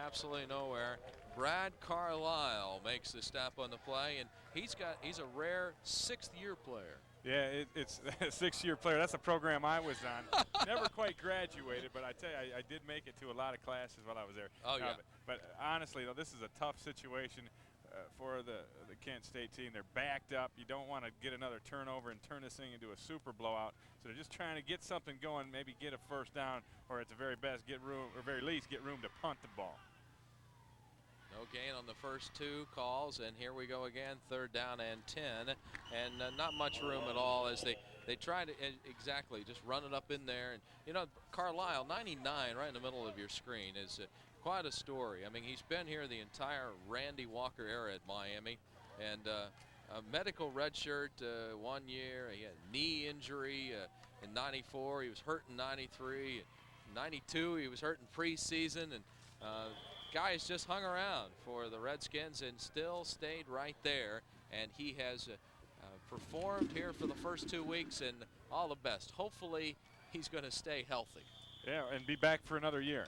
Absolutely nowhere. Brad Carlisle makes the stop on the play, and he's a rare 6th-year player. Yeah, it's a 6-year player. That's a program I was on. Never quite graduated, but I tell you, I did make it to a lot of classes while I was there. Oh, yeah. But honestly, though, this is a tough situation for the Kent State team. They're backed up. You don't want to get another turnover and turn this thing into a super blowout. So they're just trying to get something going, maybe get a first down, or at the very best, get room, or very least, get room to punt the ball. No gain on the first 2 calls, and here we go again, 3rd down and 10, and not much room at all as they try to exactly just run it up in there. And you know, Carlisle, 99, right in the middle of your screen, is quite a story. I mean, he's been here the entire Randy Walker era at Miami, and a medical redshirt 1 year. He had a knee injury in '94. He was hurt in '93. In '92, he was hurt in preseason, and guys just hung around for the Redskins and still stayed right there, and he has performed here for the first 2 weeks, and all the best. Hopefully he's going to stay healthy. Yeah, and be back for another year.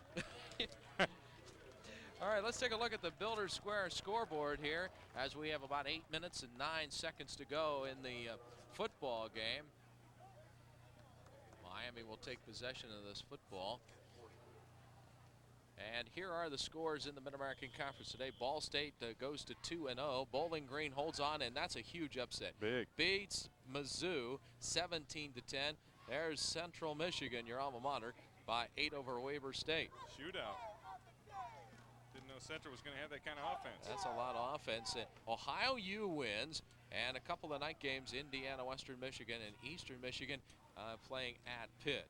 All right, let's take a look at the Builders Square scoreboard here as we have about 8 minutes and 9 seconds to go in the football game. Miami will take possession of this football. And here are the scores in the Mid-American Conference today. Ball State goes to 2-0. Bowling Green holds on, and that's a huge upset. Big. Beats Mizzou 17-10. There's Central Michigan, your alma mater, by 8 over Weber State. Shootout. Didn't know Central was going to have that kind of offense. That's a lot of offense. Ohio U wins, and a couple of night games, Indiana, Western Michigan, and Eastern Michigan playing at Pitt.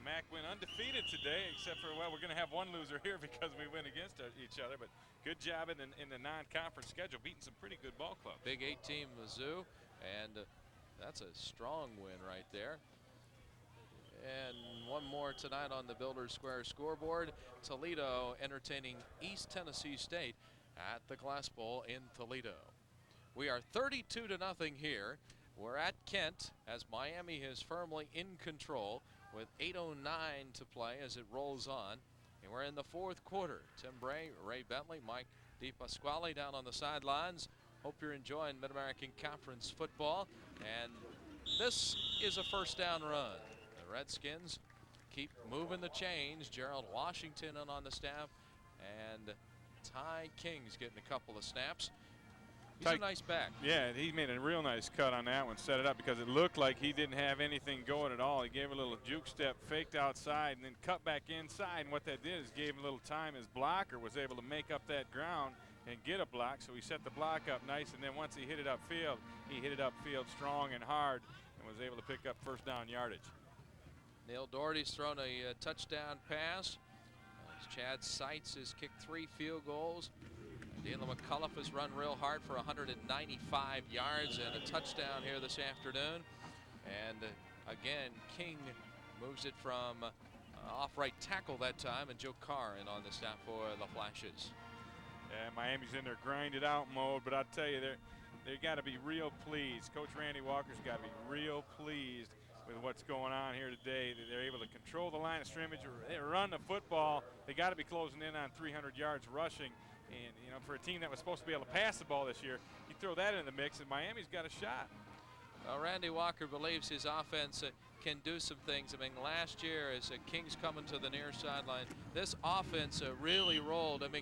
MAC went undefeated today, except for, well, we're going to have one loser here because we went against each other. But good job in the non-conference schedule, beating some pretty good ball clubs. Big 8 team Mizzou, and that's a strong win right there. And one more tonight on the Builders Square scoreboard. Toledo entertaining East Tennessee State at the Glass Bowl in Toledo. We are 32-0 here. We're at Kent as Miami is firmly in control with 8:09 to play as it rolls on. And we're in the fourth quarter. Tim Bray, Ray Bentley, Mike DePasquale down on the sidelines. Hope you're enjoying Mid-American Conference football. And this is a first down run. The Redskins keep moving the chains. Gerald Washington in on the staff. And Ty King's getting a couple of snaps. He's a nice back. Yeah, he made a real nice cut on that one, set it up because it looked like he didn't have anything going at all. He gave a little juke step, faked outside, and then cut back inside. And what that did is gave him a little time. His blocker was able to make up that ground and get a block, so he set the block up nice. And then once he hit it upfield, he hit it upfield strong and hard and was able to pick up first down yardage. Neil Doherty's thrown a touchdown pass. Chad Seitz has kicked 3 field goals. Dylan McCullough has run real hard for 195 yards and a touchdown here this afternoon. And again, King moves it from off right tackle that time, and Joe Carr in on the staff for the Flashes. Yeah, Miami's in their grind-it out mode, but I'll tell you, they got to be real pleased. Coach Randy Walker's got to be real pleased with what's going on here today. They're able to control the line of scrimmage. They run the football. They got to be closing in on 300 yards rushing. And, you know, for a team that was supposed to be able to pass the ball this year, you throw that in the mix, and Miami's got a shot. Well, Randy Walker believes his offense can do some things. I mean, last year as King's coming to the near sideline, this offense really rolled. I mean,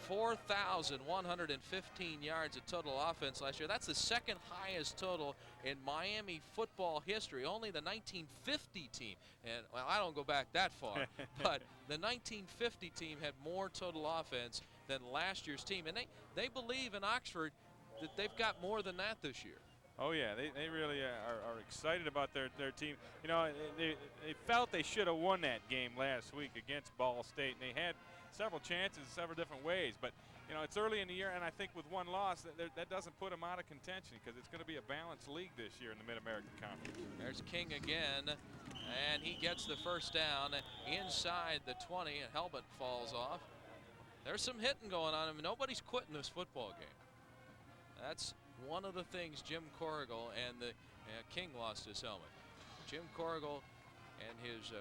4,115 yards of total offense last year. That's the second highest total in Miami football history. Only the 1950 team, and well, I don't go back that far, but the 1950 team had more total offense than last year's team. And they believe in Oxford that they've got more than that this year. Oh yeah, they really are excited about their team. You know, they felt they should have won that game last week against Ball State, and they had several chances several different ways. But you know, it's early in the year, and I think with one loss, that doesn't put them out of contention, because it's going to be a balanced league this year in the Mid-American Conference. There's King again, and he gets the first down inside the 20. A helmet falls off. There's some hitting going on. I mean, nobody's quitting this football game. That's one of the things Jim Corrigal and the King lost his helmet. Jim Corrigal and his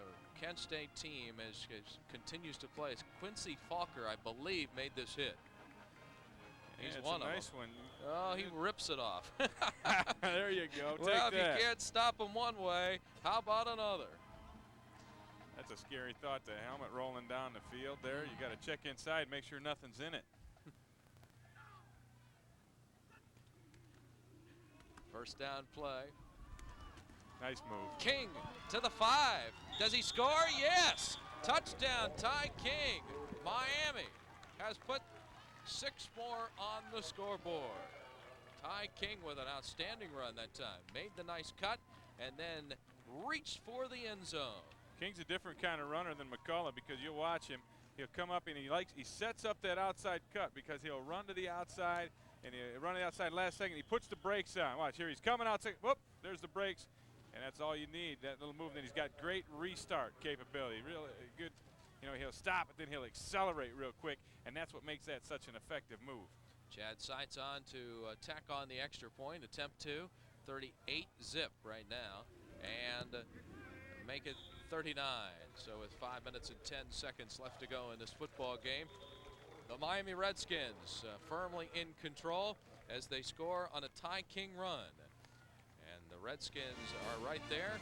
Kent State team as continues to play. Quincy Falker, I believe, made this hit. He's one of nice them. One. Oh, he rips it off. There you go. Well, Take if that. you can't stop him one way, how about another? That's a scary thought, the helmet rolling down the field there. You got to check inside, make sure nothing's in it. First down play. Nice move. King to the 5. Does he score? Yes! Touchdown, Ty King. Miami has put 6 more on the scoreboard. Ty King with an outstanding run that time. Made the nice cut and then reached for the end zone. King's a different kind of runner than McCullough, because you'll watch him. He'll come up and he sets up that outside cut, because he'll run to the outside and he'll run to the outside last second. He puts the brakes on. Watch here, he's coming outside. Whoop, there's the brakes. And that's all you need, that little move. Then he's got great restart capability. Really good. You know, he'll stop, but then he'll accelerate real quick, and that's what makes that such an effective move. Chad sights on to tack on the extra point, attempt 2, 38 zip right now, and make it 39. So with 5 minutes and 10 seconds left to go in this football game, the Miami Redskins firmly in control as they score on a Ty King run. And the Redskins are right there.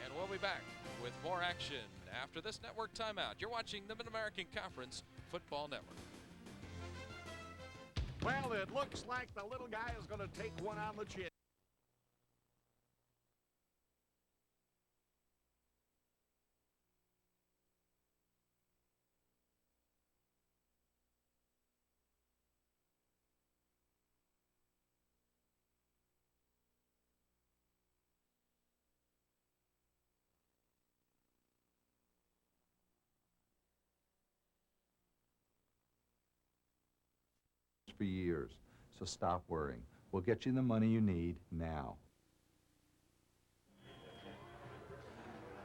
And we'll be back with more action after this network timeout. You're watching the Mid-American Conference Football Network. Well, it looks like the little guy is going to take one on the chin. For years, so stop worrying. We'll get you the money you need now.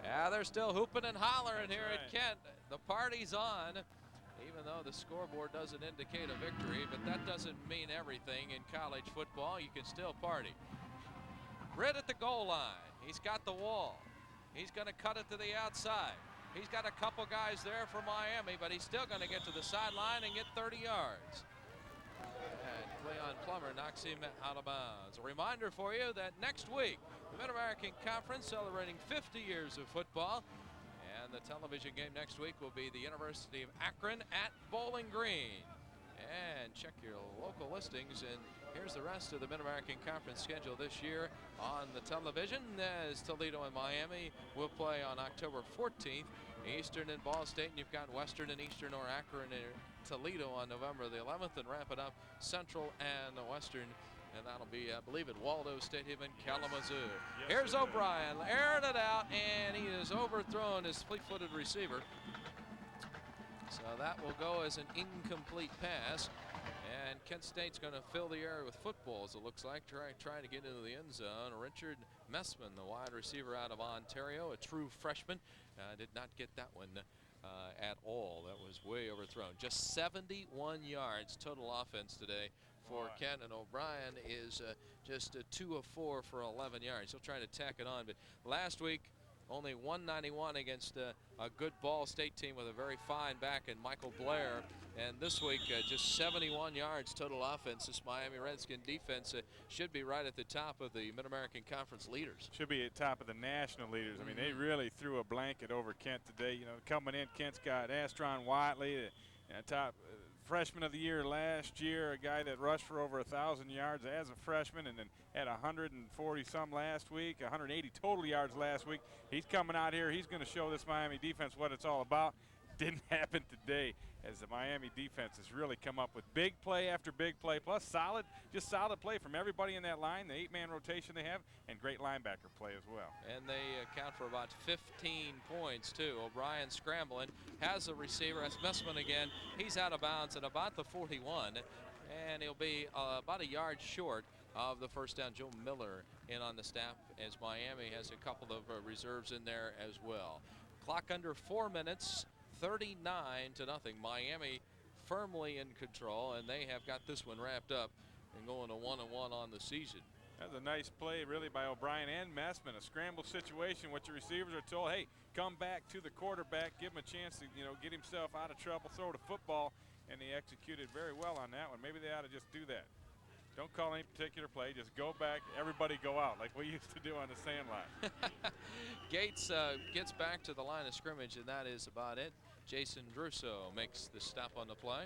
Yeah, they're still hooping and hollering here at Kent. The party's on, even though the scoreboard doesn't indicate a victory, but that doesn't mean everything in college football. You can still party. Britt at the goal line. He's got the wall. He's going to cut it to the outside. He's got a couple guys there for Miami, but he's still going to get to the sideline and get 30 yards. And Cleon Plummer knocks him out of bounds. A reminder for you that next week, the Mid-American Conference celebrating 50 years of football. And the television game next week will be the University of Akron at Bowling Green. And check your local listings. And here's the rest of the Mid-American Conference schedule this year on the television, as Toledo and Miami will play on October 14th. Eastern and Ball State, and you've got Western and Eastern, or Akron and Toledo on November the 11th, and wrap it up Central and Western, and that'll be, I believe, at Waldo Stadium in Kalamazoo. Yes, here's O'Brien airing it out, and he has overthrown his fleet-footed receiver. So that will go as an incomplete pass, and Kent State's going to fill the area with footballs, it looks like, trying to get into the end zone. Richard Messman, the wide receiver out of Ontario, a true freshman, did not get that one at all. That was way overthrown. Just 71 yards total offense today for Kent, and O'Brien is just 2 of 4 for 11 yards. He'll try to tack it on, but last week only 191 against a good Ball State team with a very fine back in Michael Blair, and this week just 71 yards total offense. This Miami Redskin defense should be right at the top of the Mid-American Conference leaders. Should be at top of the national leaders. I mean, they really threw a blanket over Kent today. You know, coming in, Kent's got Astron Whiteley, top freshman of the year last year, a guy that rushed for over 1,000 yards as a freshman and then had 140 some last week, 180 total yards last week. He's coming out here. He's going to show this Miami defense what it's all about. Didn't happen today, as the Miami defense has really come up with big play after big play, plus solid play from everybody in that line, the 8-man rotation they have, and great linebacker play as well. And they account for about 15 points, too. O'Brien scrambling, has a receiver. That's Messman again. He's out of bounds at about the 41, and he'll be about a yard short of the first down. Joe Miller in on the staff, as Miami has a couple of reserves in there as well. Clock under 4 minutes. 39-0. Miami firmly in control, and they have got this one wrapped up and going to 1-1 on the season. That's a nice play really by O'Brien and Messman. A scramble situation, what your receivers are told, hey, come back to the quarterback, give him a chance to, get himself out of trouble, throw the football, and he executed very well on that one. Maybe they ought to just do that. Don't call any particular play. Just go back. Everybody go out like we used to do on the Sandlot. Gates gets back to the line of scrimmage, and that is about it. Jason Druso makes the stop on the play.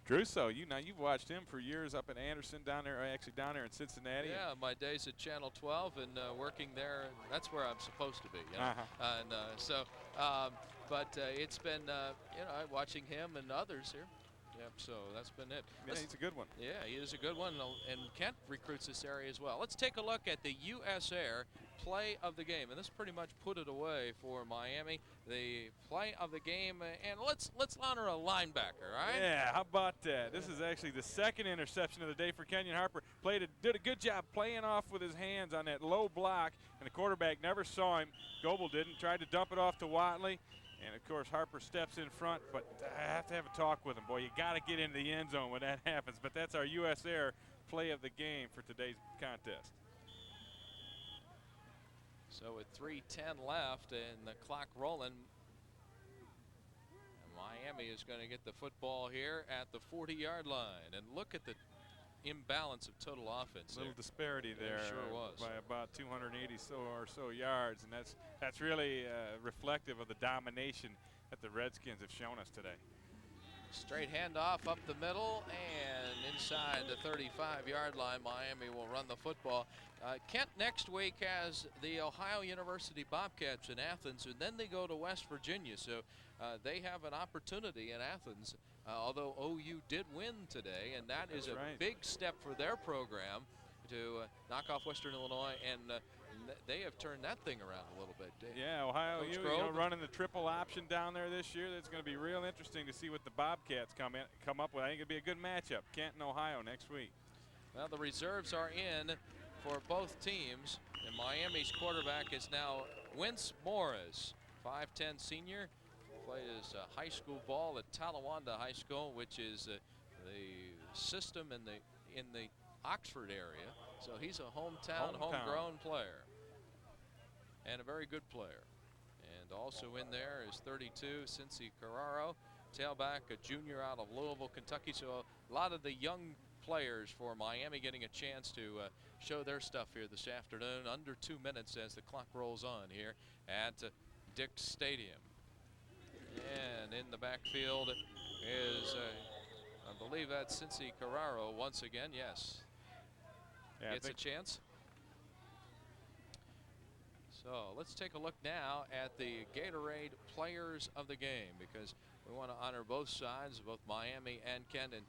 Druso, you've watched him for years up at Anderson down there in Cincinnati. Yeah, my days at Channel 12 and working there. That's where I'm supposed to be. And but it's been watching him and others here. Yep, so that's been it. Yeah, he's a good one. Yeah, he is a good one, and Kent recruits this area as well. Let's take a look at the U.S. Air play of the game, and this pretty much put it away for Miami. The play of the game, and let's honor a linebacker, all right? Yeah, how about that? This is actually the second interception of the day for Kenyon Harper. Did a good job playing off with his hands on that low block, and the quarterback never saw him. Goebel didn't. Tried to dump it off to Watley. And, of course, Harper steps in front, but I have to have a talk with him. Boy, you got to get into the end zone when that happens. But that's our U.S. Air play of the game for today's contest. So with 3:10 left and the clock rolling, Miami is going to get the football here at the 40-yard line. And look at the imbalance of total offense. A little disparity there. Sure was. By about 280 or so yards, and that's really reflective of the domination that the Redskins have shown us today. Straight handoff up the middle and inside the 35-yard line. Miami will run the football. Kent next week has the Ohio University Bobcats in Athens, and then they go to West Virginia. So they have an opportunity in Athens, although OU did win today, and that's a big step for their program to knock off Western Illinois, and they have turned that thing around a little bit. Yeah, Ohio U running the triple option down there this year. That's going to be real interesting to see what the Bobcats come up with. I think it'll be a good matchup, Kent and Ohio next week. Well, the reserves are in for both teams, and Miami's quarterback is now Wince Morris, 5'10" senior. Played his high school ball at Talawanda High School, which is the system in the Oxford area. So he's a homegrown player and a very good player. And also in there is 32, Cincy Carraro, tailback, a junior out of Louisville, Kentucky. So a lot of the young players for Miami getting a chance to show their stuff here this afternoon. Under 2 minutes as the clock rolls on here at Dick's Stadium. And in the backfield is, I believe that's Cincy Carraro once again. Yes. Yeah, gets a chance. So let's take a look now at the Gatorade players of the game, because we want to honor both sides, both Miami and Kent. And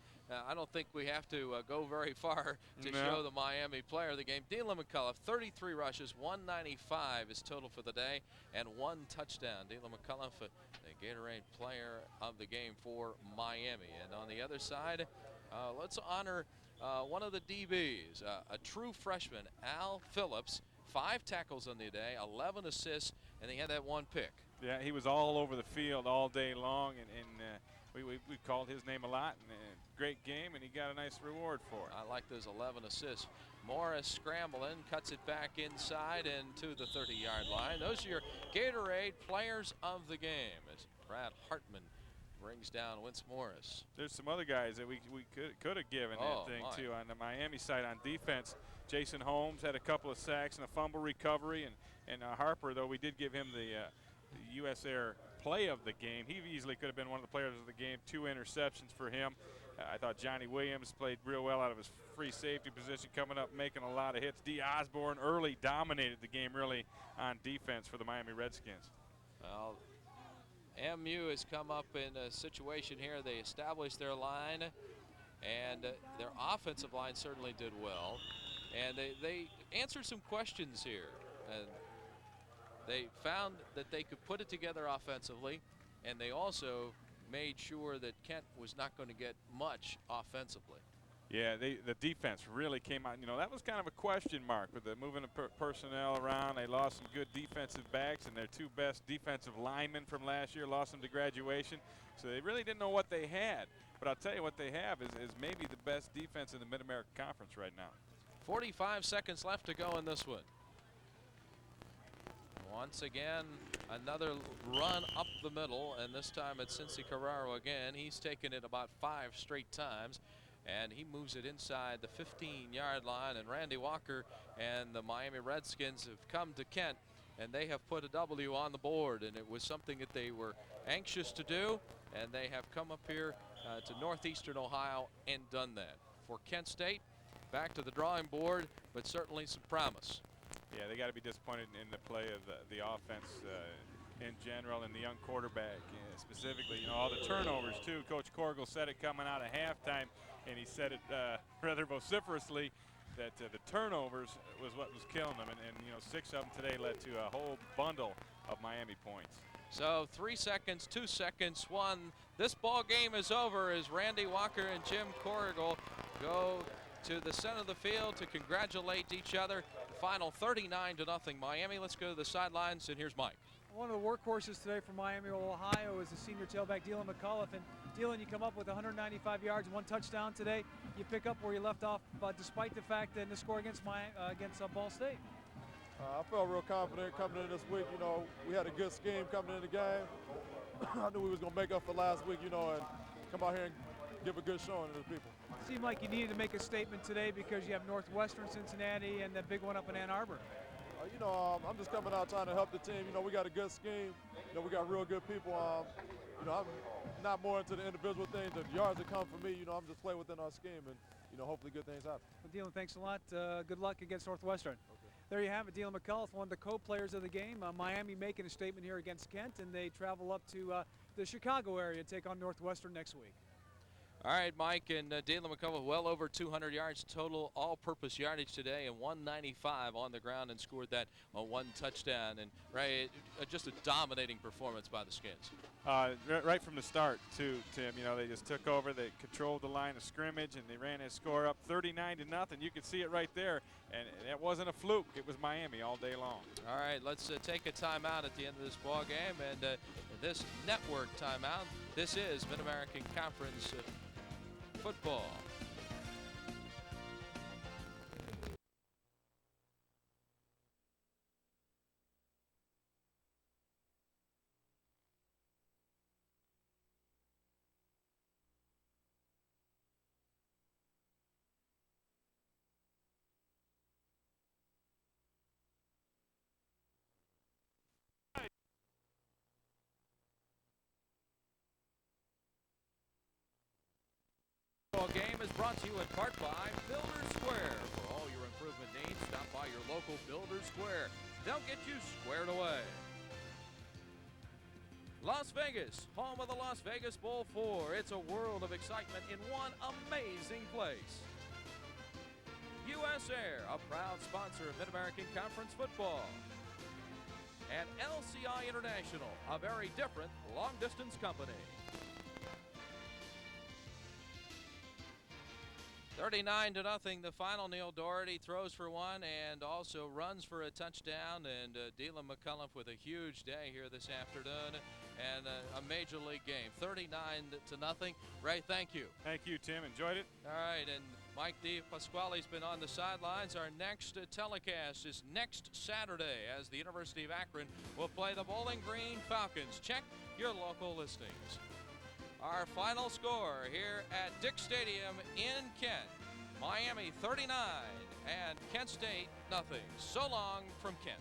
I don't think we have to go very far to show the Miami player of the game. Dylan McCullough, 33 rushes, 195 is total for the day, and 1 touchdown. Dylan McCullough, the Gatorade player of the game for Miami. And on the other side, let's honor one of the DBs, a true freshman, Al Phillips, 5 tackles on the day, 11 assists, and he had that 1 pick. Yeah, he was all over the field all day long, and we called his name a lot. And great game, and he got a nice reward for it. I like those 11 assists. Morris scrambling, cuts it back inside and to the 30-yard line. Those are your Gatorade players of the game, as Brad Hartman brings down Wince Morris. There's some other guys that we could have given that thing to on the Miami side on defense. Jason Holmes had a couple of sacks and a fumble recovery, and Harper, though, we did give him the U.S. Air play of the game. He easily could have been one of the players of the game. 2 interceptions for him. I thought Johnny Williams played real well out of his free safety position, coming up, making a lot of hits. D. Osborne early dominated the game really on defense for the Miami Redskins. Well, MU has come up in a situation here. They established their line, and their offensive line certainly did well. And they answered some questions here. And they found that they could put it together offensively, and they also made sure that Kent was not going to get much offensively. Yeah, the defense really came out. You know, that was kind of a question mark with the moving the personnel around. They lost some good defensive backs, and their 2 best defensive linemen from last year lost them to graduation. So they really didn't know what they had. But I'll tell you what they have is maybe the best defense in the Mid-American Conference right now. 45 seconds left to go in this one. Once again, another run up the middle, and this time it's Cincy Carraro again. He's taken it about 5 straight times, and he moves it inside the 15-yard line, and Randy Walker and the Miami Redskins have come to Kent, and they have put a W on the board, and it was something that they were anxious to do, and they have come up here to Northeastern Ohio and done that. For Kent State, back to the drawing board, but certainly some promise. Yeah, they got to be disappointed in the play of the offense in general, and the young quarterback specifically. You know, all the turnovers too. Coach Corrigal said it coming out of halftime, and he said it rather vociferously that the turnovers was what was killing them, and you know, 6 of them today led to a whole bundle of Miami points. So 3 seconds, 2 seconds, 1. This ball game is over as Randy Walker and Jim Corrigal go to the center of the field to congratulate each other. Final 39-0 Miami. Let's go to the sidelines, and here's Mike. One of the workhorses today for Miami, Ohio, is the senior tailback Dylan McCullough. And Dylan, you come up with 195 yards and 1 touchdown today. You pick up where you left off, but despite the fact that in the score against Ball State. I felt real confident coming into this week. You know, we had a good scheme coming into the game. I knew we was going to make up for last week, you know, and come out here and give a good showing to the people. Seemed like you needed to make a statement today because you have Northwestern Cincinnati and the big one up in Ann Arbor. You know, I'm just coming out trying to help the team. You know, we got a good scheme. You know, we got real good people. You know, I'm not more into the individual things. The yards that come from me, you know, I'm just playing within our scheme, and, you know, hopefully good things happen. Well, Dylan, thanks a lot. Good luck against Northwestern. Okay. There you have it. Dylan McCullough, one of the co-players of the game. Miami making a statement here against Kent, and they travel up to the Chicago area to take on Northwestern next week. All right, Mike, and Dylan McCullough, well over 200 yards total all-purpose yardage today, and 195 on the ground, and scored that on 1 touchdown. And right, just a dominating performance by the Skins. Right from the start, too, Tim. You know, they just took over, they controlled the line of scrimmage, and they ran his score up 39-0. You can see it right there, and it wasn't a fluke. It was Miami all day long. All right, let's take a timeout at the end of this ball game, and this network timeout. This is Mid-American Conference football. Game is brought to you in part by Builders Square. For all your improvement needs, stop by your local Builders Square. They'll get you squared away. Las Vegas, home of the Las Vegas Bowl 4. It's a world of excitement in one amazing place. US Air, a proud sponsor of Mid-American Conference football. And LCI International, a very different long-distance company. 39-0, the final. Neil Doherty throws for 1 and also runs for a touchdown. And Dylan McCullough with a huge day here this afternoon, and a major league game. 39-0. Ray, thank you. Thank you, Tim. Enjoyed it. All right, and Mike DePasquale's been on the sidelines. Our next telecast is next Saturday as the University of Akron will play the Bowling Green Falcons. Check your local listings. Our final score here at Dick Stadium in Kent. Miami 39 and Kent State nothing. So long from Kent.